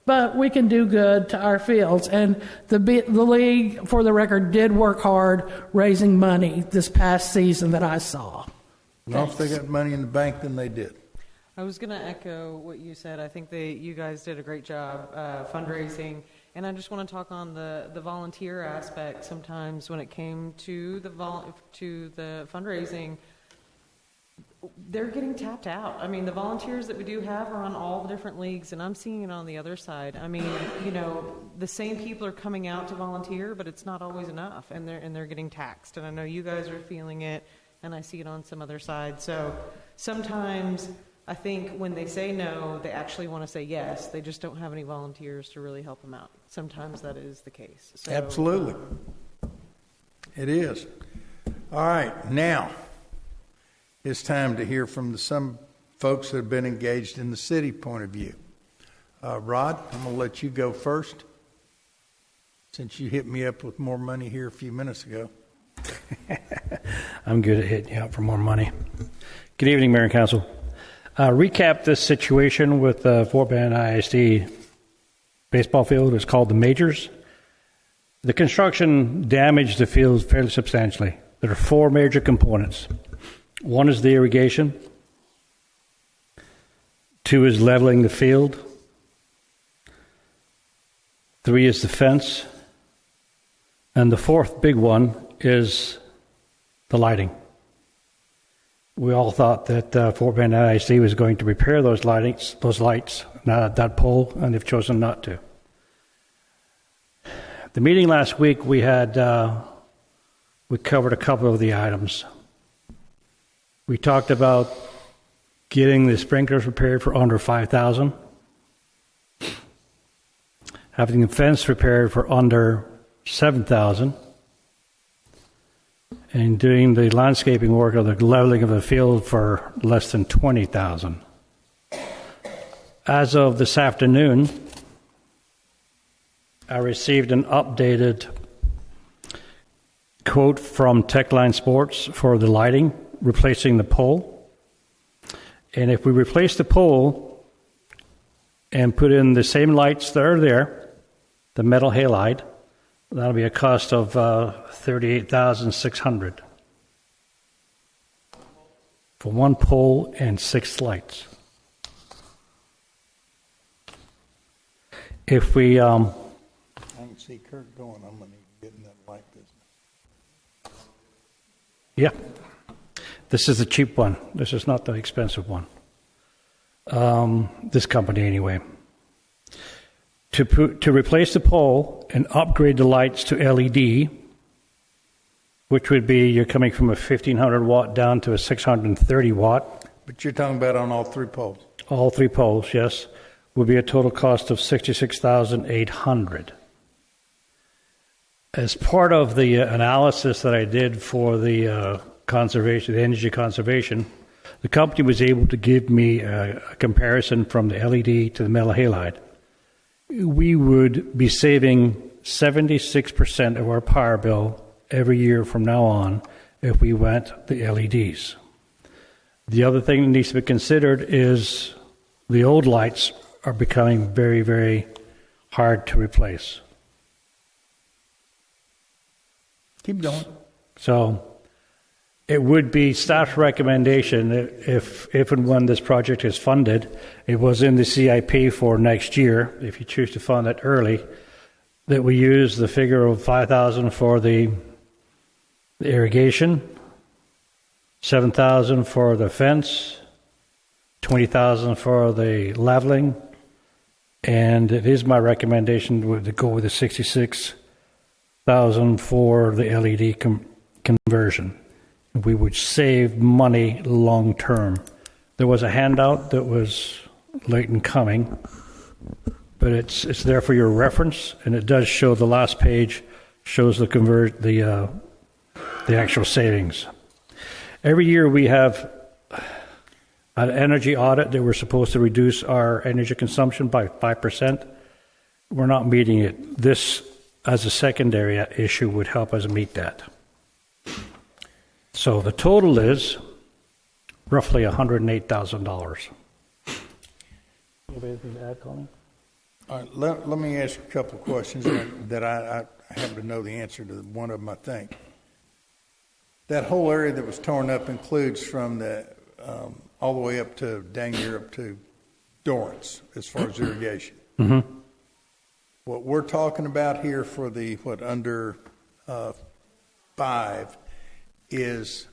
But we can do good to our fields. And the league, for the record, did work hard raising money this past season that I saw. Well, if they got money in the bank, then they did. I was going to echo what you said. I think you guys did a great job fundraising. And I just want to talk on the volunteer aspect. Sometimes when it came to the fundraising, they're getting tapped out. I mean, the volunteers that we do have are on all the different leagues, and I'm seeing it on the other side. I mean, the same people are coming out to volunteer, but it's not always enough, and they're getting taxed. And I know you guys are feeling it, and I see it on some other side. So sometimes I think when they say no, they actually want to say yes. They just don't have any volunteers to really help them out. Sometimes that is the case. So, absolutely. It is. All right, now it's time to hear from some folks that have been engaged in the city point of view. Rod, I'm going to let you go first, since you hit me up with more money here a few minutes ago. I'm good at hitting you up for more money. Good evening, Mayor and Council. Recap this situation with Fort Bend ISD baseball field. It's called the Majors. The construction damaged the field fairly substantially. There are 4 major components. 1 is the irrigation. 2 is leveling the field. 3 is the fence. And the 4th big one is the lighting. We all thought that Fort Bend ISD was going to repair those lights, that pole, and they've chosen not to. The meeting last week, we covered a couple of the items. We talked about getting the sprinklers repaired for under $5,000, having the fence repaired for under $7,000, and doing the landscaping work or the leveling of the field for less than $20,000. As of this afternoon, I received an updated quote from Techline Sports for the lighting, replacing the pole. And if we replace the pole and put in the same lights that are there, the metal halide, that'll be a cost of $38,600 for 1 pole and 6 lights. If we I can see Kurt going. I'm going to get in that light business. Yeah, this is the cheap one. This is not the expensive one. This company, anyway. To replace the pole and upgrade the lights to LED, which would be you're coming from a 1,500 watt down to a 630 watt. But you're talking about on all 3 poles. All 3 poles, yes, would be a total cost of $66,800. As part of the analysis that I did for the conservation, the energy conservation, the company was able to give me a comparison from the LED to the metal halide. We would be saving 76% of our power bill every year from now on if we went the LEDs. The other thing that needs to be considered is the old lights are becoming very, very hard to replace. Keep going. So it would be staff's recommendation if and when this project is funded, it was in the CIP for next year, if you choose to fund it early, that we use the figure of $5,000 for the irrigation, $7,000 for the fence, $20,000 for the leveling, and it is my recommendation to go with the $66,000 for the LED conversion. We would save money long term. There was a handout that was late in coming, but it's there for your reference, and it does show the last page shows the the actual savings. Every year we have an energy audit that we're supposed to reduce our energy consumption by 5%. We're not meeting it. This, as a secondary issue, would help us meet that. So the total is roughly $108,000. You have anything to add, Colin? All right, let me ask you a couple of questions that I happen to know the answer to one of them, I think. That whole area that was torn up includes from the all the way up to dang near up to Dorrance as far as irrigation. Mm-hmm. What we're talking about here for the under 5 is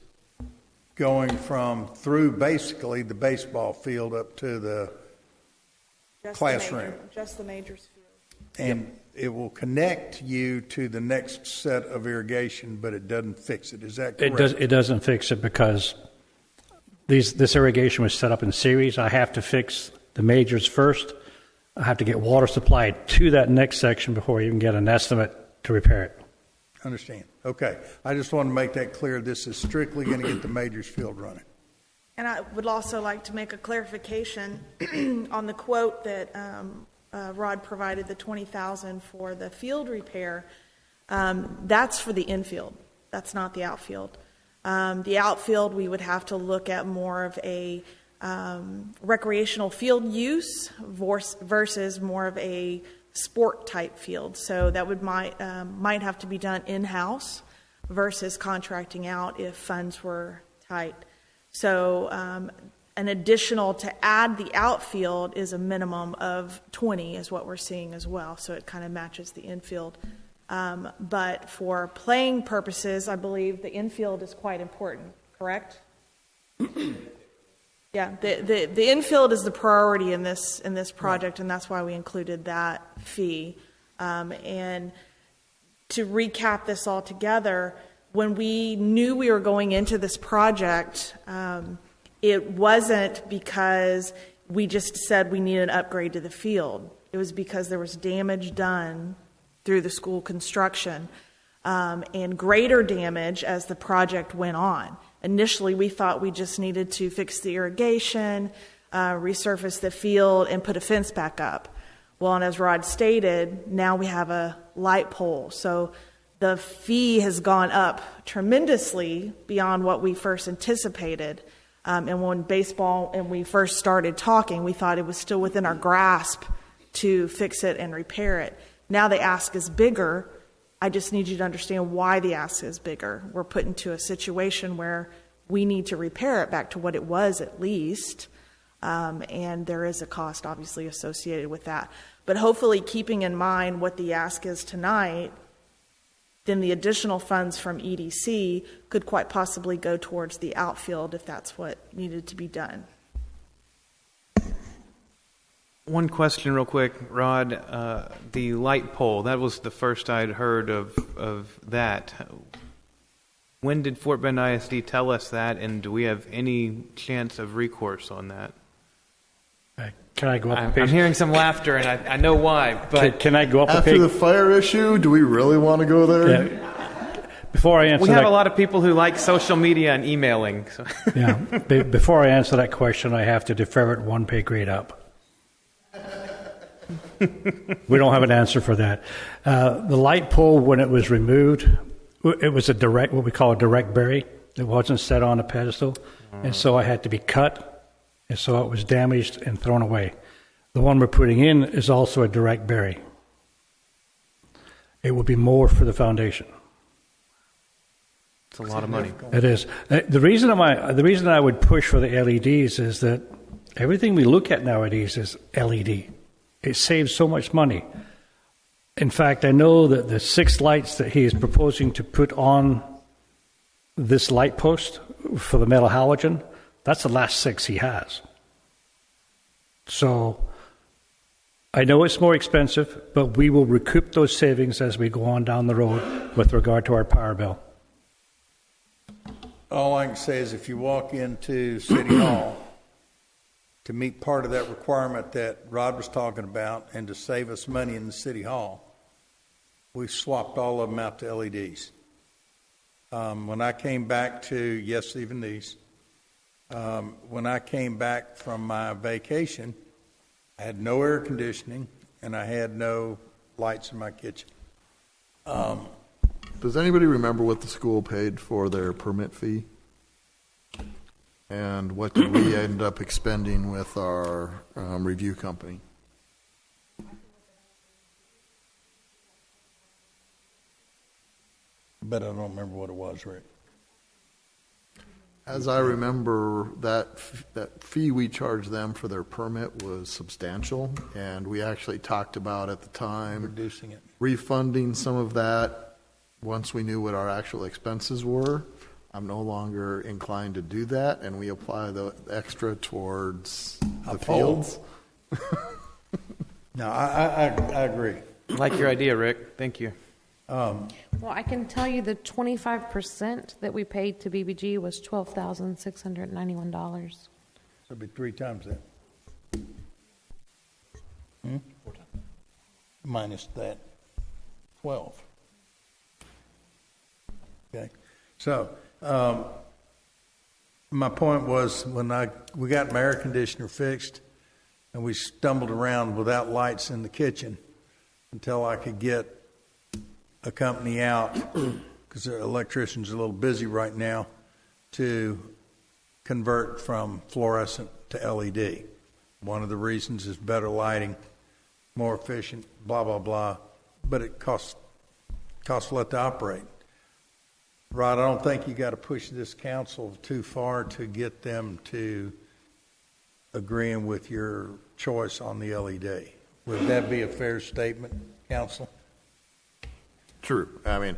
going from through basically the baseball field up to the classroom. Just the majors field. And it will connect you to the next set of irrigation, but it doesn't fix it. Is that correct? It doesn't fix it because this irrigation was set up in series. I have to fix the majors first. I have to get water supplied to that next section before you can get an estimate to repair it. Understand. Okay. I just want to make that clear. This is strictly going to get the majors field running. And I would also like to make a clarification on the quote that Rod provided, the $20,000 for the field repair. That's for the infield. That's not the outfield. The outfield, we would have to look at more of a recreational field use versus more of a sport type field. So that might have to be done in-house versus contracting out if funds were tight. So an additional to add the outfield is a minimum of 20 is what we're seeing as well. So it kind of matches the infield. But for playing purposes, I believe the infield is quite important, correct? Yeah, the infield is the priority in this project, and that's why we included that fee. And to recap this all together, when we knew we were going into this project, it wasn't because we just said we need an upgrade to the field. It was because there was damage done through the school construction and greater damage as the project went on. Initially, we thought we just needed to fix the irrigation, resurface the field, and put a fence back up. Well, and as Rod stated, now we have a light pole. So the fee has gone up tremendously beyond what we first anticipated. And when we first started talking, we thought it was still within our grasp to fix it and repair it. Now the ask is bigger. I just need you to understand why the ask is bigger. We're put into a situation where we need to repair it back to what it was at least. And there is a cost obviously associated with that. But hopefully keeping in mind what the ask is tonight, then the additional funds from EDC could quite possibly go towards the outfield if that's what needed to be done. One question real quick, Rod. The light pole, that was the first I'd heard of that. When did Fort Bend ISD tell us that, and do we have any chance of recourse on that? Can I go up? I'm hearing some laughter, and I know why. But can I go up after the fire issue? Do we really want to go there? Yeah. Before I answer, we have a lot of people who like social media and emailing. So. Yeah. Before I answer that question, I have to defer it one pay grade up. We don't have an answer for that. The light pole, when it was removed, it was what we call a direct bury. It wasn't set on a pedestal, and so I had to be cut, and so it was damaged and thrown away. The one we're putting in is also a direct bury. It would be more for the foundation. It's a lot of money. It is. The reason I would push for the LEDs is that everything we look at nowadays is LED. It saves so much money. In fact, I know that the 6 lights that he is proposing to put on this light post for the metal halogen, that's the last 6 he has. So I know it's more expensive, but we will recoup those savings as we go on down the road with regard to our power bill. All I can say is if you walk into City Hall to meet part of that requirement that Rod was talking about and to save us money in the City Hall, we swapped all of them out to LEDs. When I came back to, yes, even these, when I came back from my vacation, I had no air conditioning and I had no lights in my kitchen. Does anybody remember what the school paid for their permit fee? And what did we end up expending with our review company? But I don't remember what it was, Rick. As I remember, that fee we charged them for their permit was substantial, and we actually talked about at the time reducing it, refunding some of that once we knew what our actual expenses were. I'm no longer inclined to do that, and we apply the extra towards the fields. No, I agree. I like your idea, Rick. Thank you. Well, I can tell you the 25% that we paid to BBG was $12,691. So it'd be 3 times that. Minus that 12. Okay. So my point was when we got my air conditioner fixed and we stumbled around without lights in the kitchen until I could get a company out, because the electrician's a little busy right now, to convert from fluorescent to LED. One of the reasons is better lighting, more efficient, blah, blah, blah, but it costs a lot to operate. Rod, I don't think you got to push this council too far to get them to agreeing with your choice on the LED. Would that be a fair statement, council? True. I mean,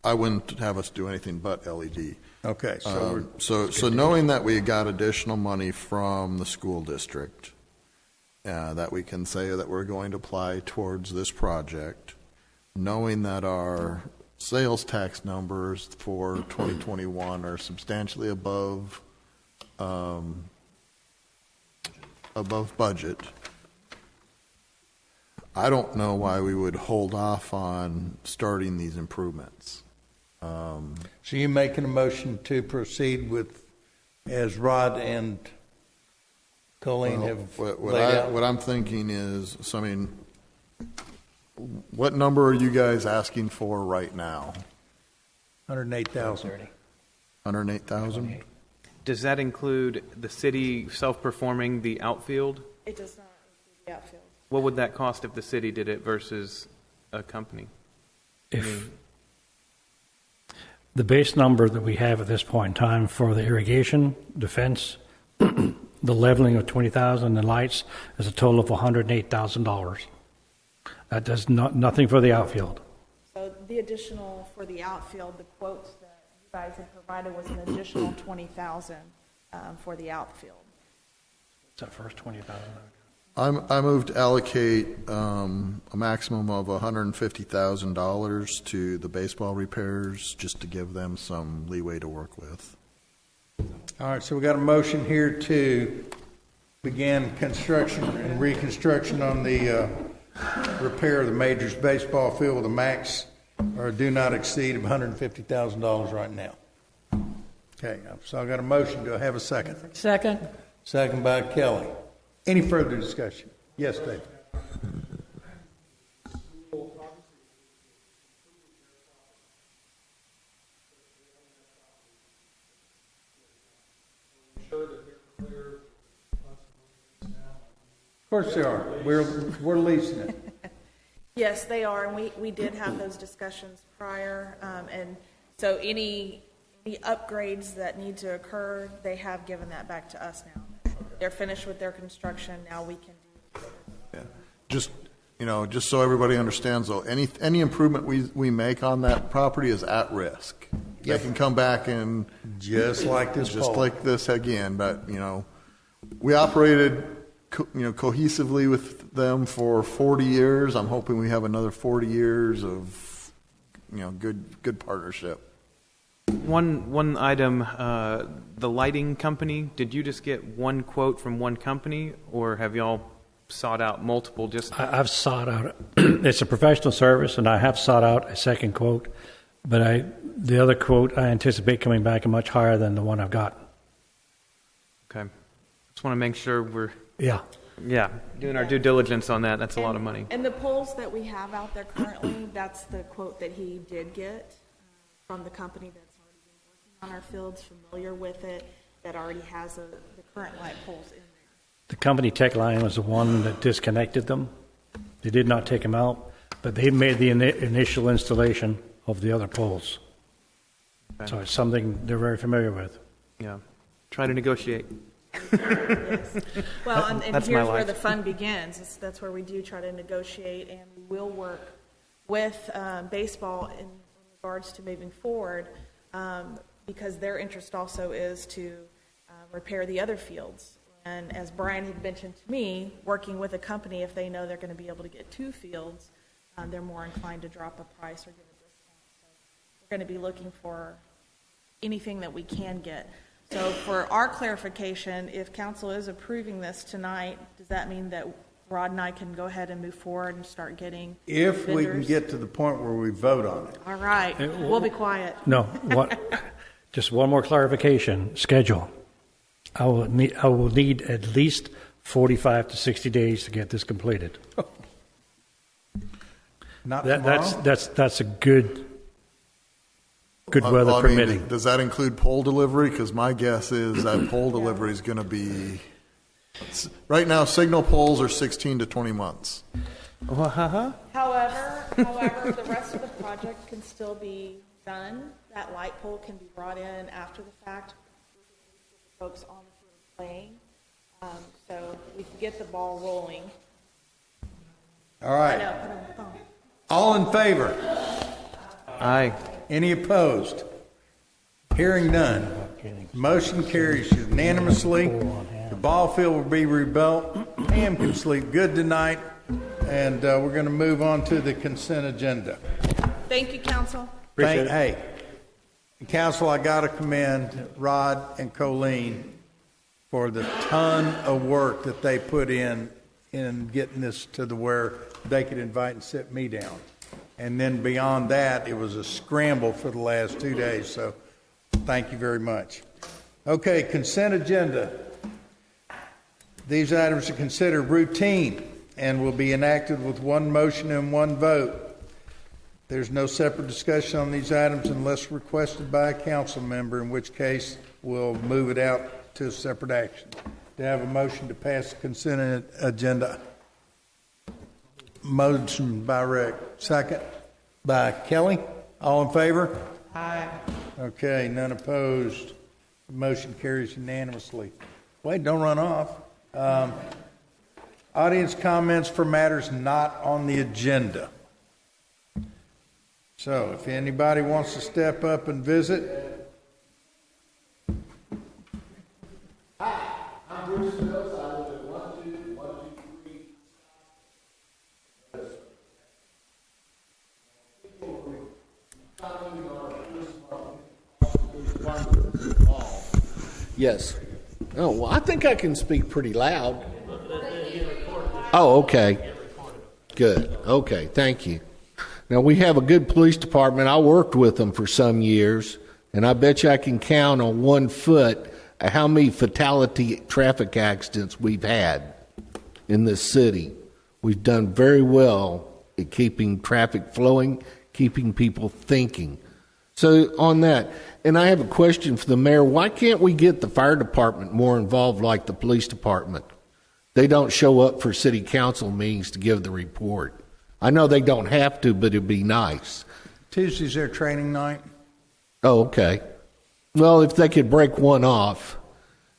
I wouldn't have us do anything but LED. Okay. So knowing that we got additional money from the school district, that we can say that we're going to apply towards this project, knowing that our sales tax numbers for 2021 are substantially above budget, I don't know why we would hold off on starting these improvements. So you making a motion to proceed with, as Rod and Colleen have laid out? What I'm thinking is, so I mean, what number are you guys asking for right now? 108,000. 108,000? Does that include the city self-performing the outfield? It does not include the outfield. What would that cost if the city did it versus a company? If the base number that we have at this point in time for the irrigation, the fence, the leveling of 20,000 and lights is a total of $108,000. That does nothing for the outfield. So the additional for the outfield, the quotes that you guys have provided was an additional 20,000 for the outfield. It's that first 20,000. I moved to allocate a maximum of $150,000 to the baseball repairs, just to give them some leeway to work with. All right, so we got a motion here to begin construction and reconstruction on the repair of the Majors baseball field with a max or do not exceed of $150,000 right now. Okay, so I got a motion. Do I have a second? Second. Second by Kelly. Any further discussion? Yes, Dave. Of course they are. We're leasing it. Yes, they are, and we did have those discussions prior, and so any upgrades that need to occur, they have given that back to us now. They're finished with their construction. Now we can do. Yeah. Just so everybody understands, though, any improvement we make on that property is at risk. They can come back and just like this again. But we operated cohesively with them for 40 years. I'm hoping we have another 40 years of good partnership. One item, the lighting company, did you just get one quote from one company, or have y'all sought out multiple? I've sought out, it's a professional service, and I have sought out a second quote. But the other quote, I anticipate coming back much higher than the one I've got. Okay. Just want to make sure we're doing our due diligence on that. That's a lot of money. And the poles that we have out there currently, that's the quote that he did get from the company that's already been working on our fields, familiar with it, that already has the current light poles in there. The company Techline was the one that disconnected them. They did not take them out, but they made the initial installation of the other poles. Okay. So it's something they're very familiar with. Yeah. Try to negotiate. Yes. Well, and That's here's my where life. the fun begins. That's where we do try to negotiate, and we will work with baseball in regards to moving forward, because their interest also is to repair the other fields. And as Brian had mentioned to me, working with a company, if they know they're going to be able to get 2 fields, they're more inclined to drop a price or give a discount. So we're going to be looking for anything that we can get. So for our clarification, if council is approving this tonight, does that mean that Rod and I can go ahead and move forward and start getting If we can vendors? get to the point where we vote on it. All right, we'll be quiet. No, just one more clarification. Schedule. I will need at least 45 to 60 days to get this completed. Not tomorrow? That's a good weather I mean, permitting. does that include pole delivery? Because my guess is that pole delivery is going to be, right now, signal poles are 16 to 20 months. However, the rest of the project can still be done. That light pole can be brought in after the fact. Folks on the field playing, so we can get the ball rolling. All right. All in favor? Aye. Any opposed? Hearing none. Motion carries unanimously. The ball field will be rebuilt. Pam can sleep good tonight. And we're going to move on to the consent agenda. Thank you, council. Hey, council, I got to commend Rod and Colleen for the ton of work that they put in getting this to the where they could invite and sit me down. And then beyond that, it was a scramble for the last 2 days. So thank you very much. Okay, consent agenda. These items are considered routine and will be enacted with one motion and one vote. There's no separate discussion on these items unless requested by a council member, in which case we'll move it out to a separate action. Do I have a motion to pass the consent agenda? Motion by Rick. Second by Kelly. All in favor? Aye. Okay, none opposed. Motion carries unanimously. Wait, don't run off. Audience comments for matters not on the agenda. So, if anybody wants to step up and visit. Hi, I'm Bruce Mills. I live at 12123. People were commenting on our police department. Yes. Oh, well, I think I can speak pretty loud. Oh, okay. Good. Okay, thank you. Now, we have a good police department. I worked with them for some years, and I bet you I can count on 1 foot how many fatality traffic accidents we've had in this city. We've done very well at keeping traffic flowing, keeping people thinking. So on that, and I have a question for the mayor. Why can't we get the fire department more involved like the police department? They don't show up for city council meetings to give the report. I know they don't have to, but it'd be nice. Tuesday's their training night. Oh, okay. Well, if they could break one off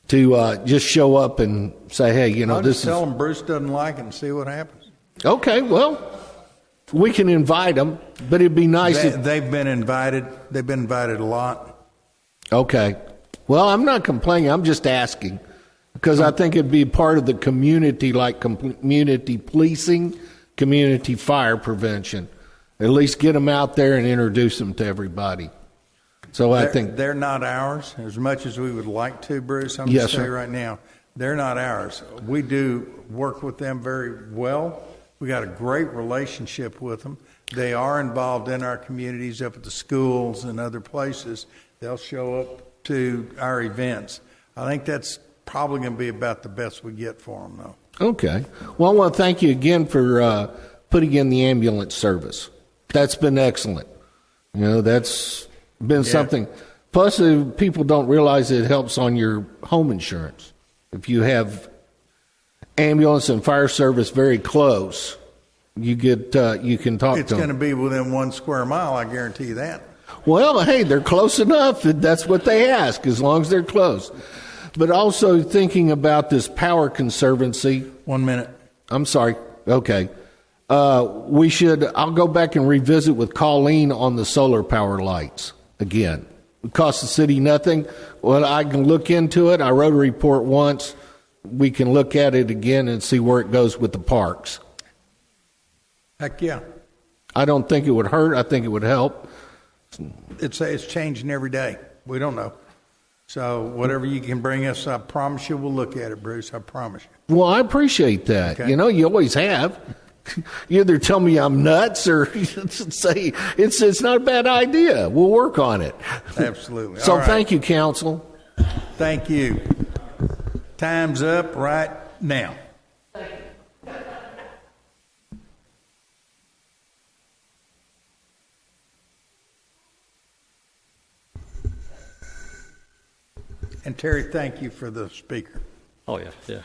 to just show up and say, hey, you know, I'll this just tell them Bruce doesn't like it and see what happens. Okay, well, we can invite them, but it'd be nice if... They've been invited. They've been invited a lot. Okay. Well, I'm not complaining. I'm just asking because I think it'd be part of the community, like community policing, community fire prevention. At least get them out there and introduce them to everybody. So I think they're not ours as much as we would like to, Bruce. I'm Yes, just saying sir. right now, they're not ours. We do work with them very well. We got a great relationship with them. They are involved in our communities up at the schools and other places. They'll show up to our events. I think that's probably going to be about the best we get for them, though. Okay. Well, I want to thank you again for putting in the ambulance service. That's been excellent. You know, that's been something. Plus, people don't realize it helps on your home insurance. If you have ambulance and fire service very close, you get you can talk to them. It's going to be within 1 square mile, I guarantee you that. Well, hey, they're close enough. That's what they ask, as long as they're close. But also thinking about this power conservancy. 1 minute. I'm sorry. Okay. I'll go back and revisit with Colleen on the solar power lights again. It costs the city nothing. Well, I can look into it. I wrote a report once. We can look at it again and see where it goes with the parks. Heck yeah. I don't think it would hurt. I think it would help. It's changing every day. We don't know. So whatever you can bring us, I promise you we'll look at it, Bruce. I promise you. Well, I appreciate that. Okay. You know, you always have. You either tell me I'm nuts or say it's not a bad idea. We'll work on it. Absolutely. So All right. Thank you, council. Thank you. Time's up right now. And Terry, thank you for the speaker. Oh, yeah.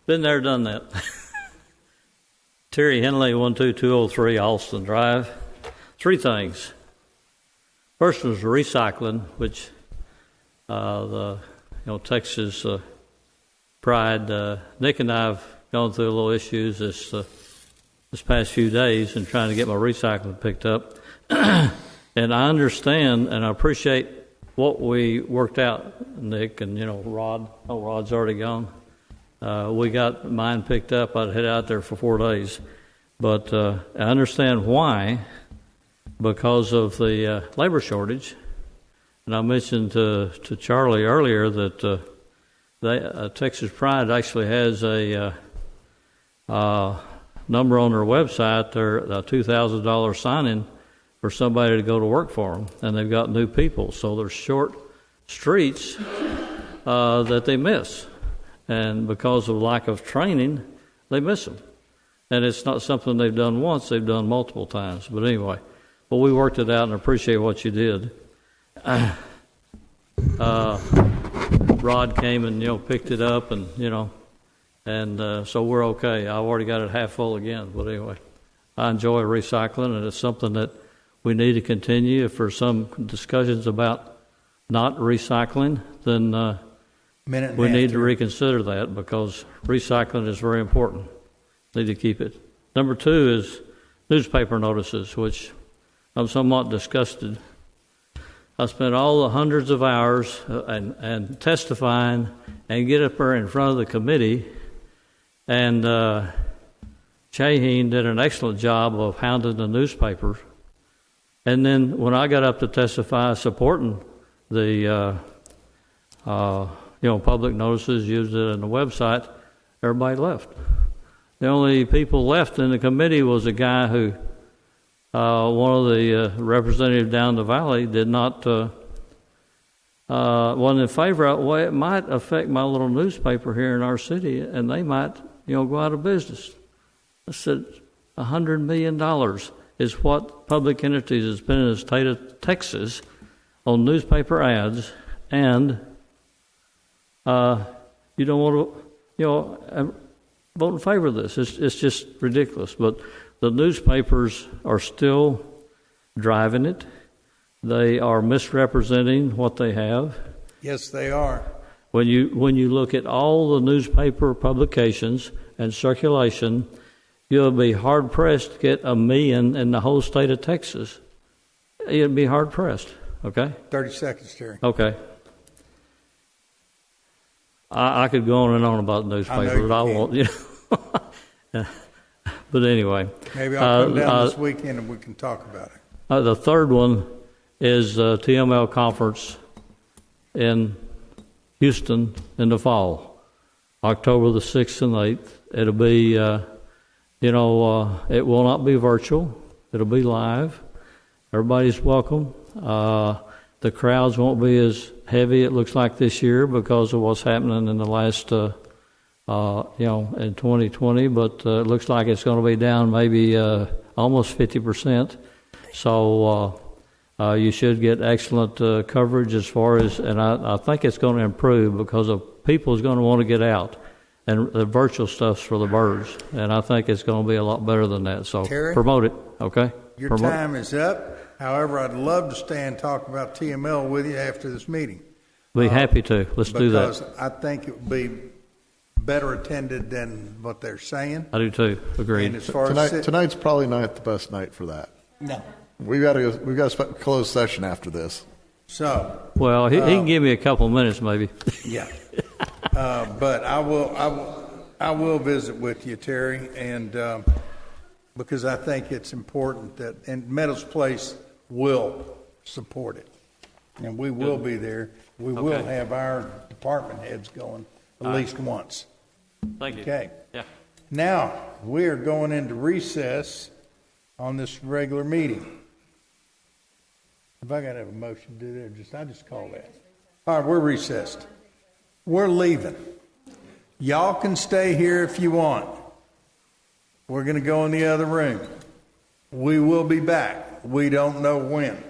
Been there, done that. Terry Henley, 12203 Alston Drive. 3 things. First was recycling, which Texas Pride. Nick and I have gone through a little issues this past few days in trying to get my recycling picked up. And I understand and I appreciate what we worked out, Nick, and, Rod. Oh, Rod's already gone. We got mine picked up. I'd head out there for 4 days. But I understand why, because of the labor shortage. And I mentioned to Charlie earlier that Texas Pride actually has a number on their website, a $2,000 sign-in for somebody to go to work for them, and they've got new people. So there's short streets that they miss, and because of lack of training, they miss them. And it's not something they've done once; they've done multiple times. But anyway, we worked it out, and appreciate what you did. Rod came and picked it up, and so we're okay. I've already got it half full again. But anyway, I enjoy recycling, and it's something that we need to continue. If there's some discussions about not recycling, then we need to reconsider that, because recycling is very important. Need to keep it. Number 2 is newspaper notices, which I'm somewhat disgusted. I spent all the hundreds of hours and testifying and get up there in front of the committee, and Shaheen did an excellent job of hounding the newspapers. And then when I got up to testify supporting the public notices, used it on the website, everybody left. The only people left in the committee was a guy who, one of the representatives down the valley, did not wasn't in favor of. Well, it might affect my little newspaper here in our city, and they might go out of business. I said, $100 million is what public entities have spent in the state of Texas on newspaper ads, and you don't want to, vote in favor of this. It's just ridiculous. But the newspapers are still driving it. They are misrepresenting what they have. Yes, they are. When you look at all the newspaper publications and circulation, you'll be hard-pressed to get 1 million in the whole state of Texas. You'd be hard-pressed, okay? 30 seconds, Terry. Okay. I could go on and on about the newspaper, but I won't. But anyway. Maybe I'll come down this weekend and we can talk about it. The third one is TML conference in Houston in the fall, October the 6th and 8th. It'll be it will not be virtual. It'll be live. Everybody's welcome. The crowds won't be as heavy, it looks like, this year because of what's happening in the last, in 2020. But it looks like it's going to be down maybe almost 50%. So you should get excellent coverage as far as, and I think it's going to improve because of people is going to want to get out. And the virtual stuff's for the birds. And I think it's going to be a lot better than that. So Terry, promote it, okay? Your time is up. However, I'd love to stay and talk about TML with you after this meeting. Be happy to. Let's do that. Because I think it would be better attended than what they're saying. I do too. Agreed. And as far as Tonight's probably not the best night for that. No. We've got a closed session after this. So. Well, he can give me a couple minutes maybe. Yeah. But I will visit with you, Terry, and because I think it's important that, and Meadows Place will support it, and we will be there. We will have our department heads going at least once. Thank you. Okay. Yeah. Now we are going into recess on this regular meeting. If I got to have a motion to do that, I just call that. All right, we're recessed. We're leaving. Y'all can stay here if you want. We're going to go in the other room. We will be back. We don't know when.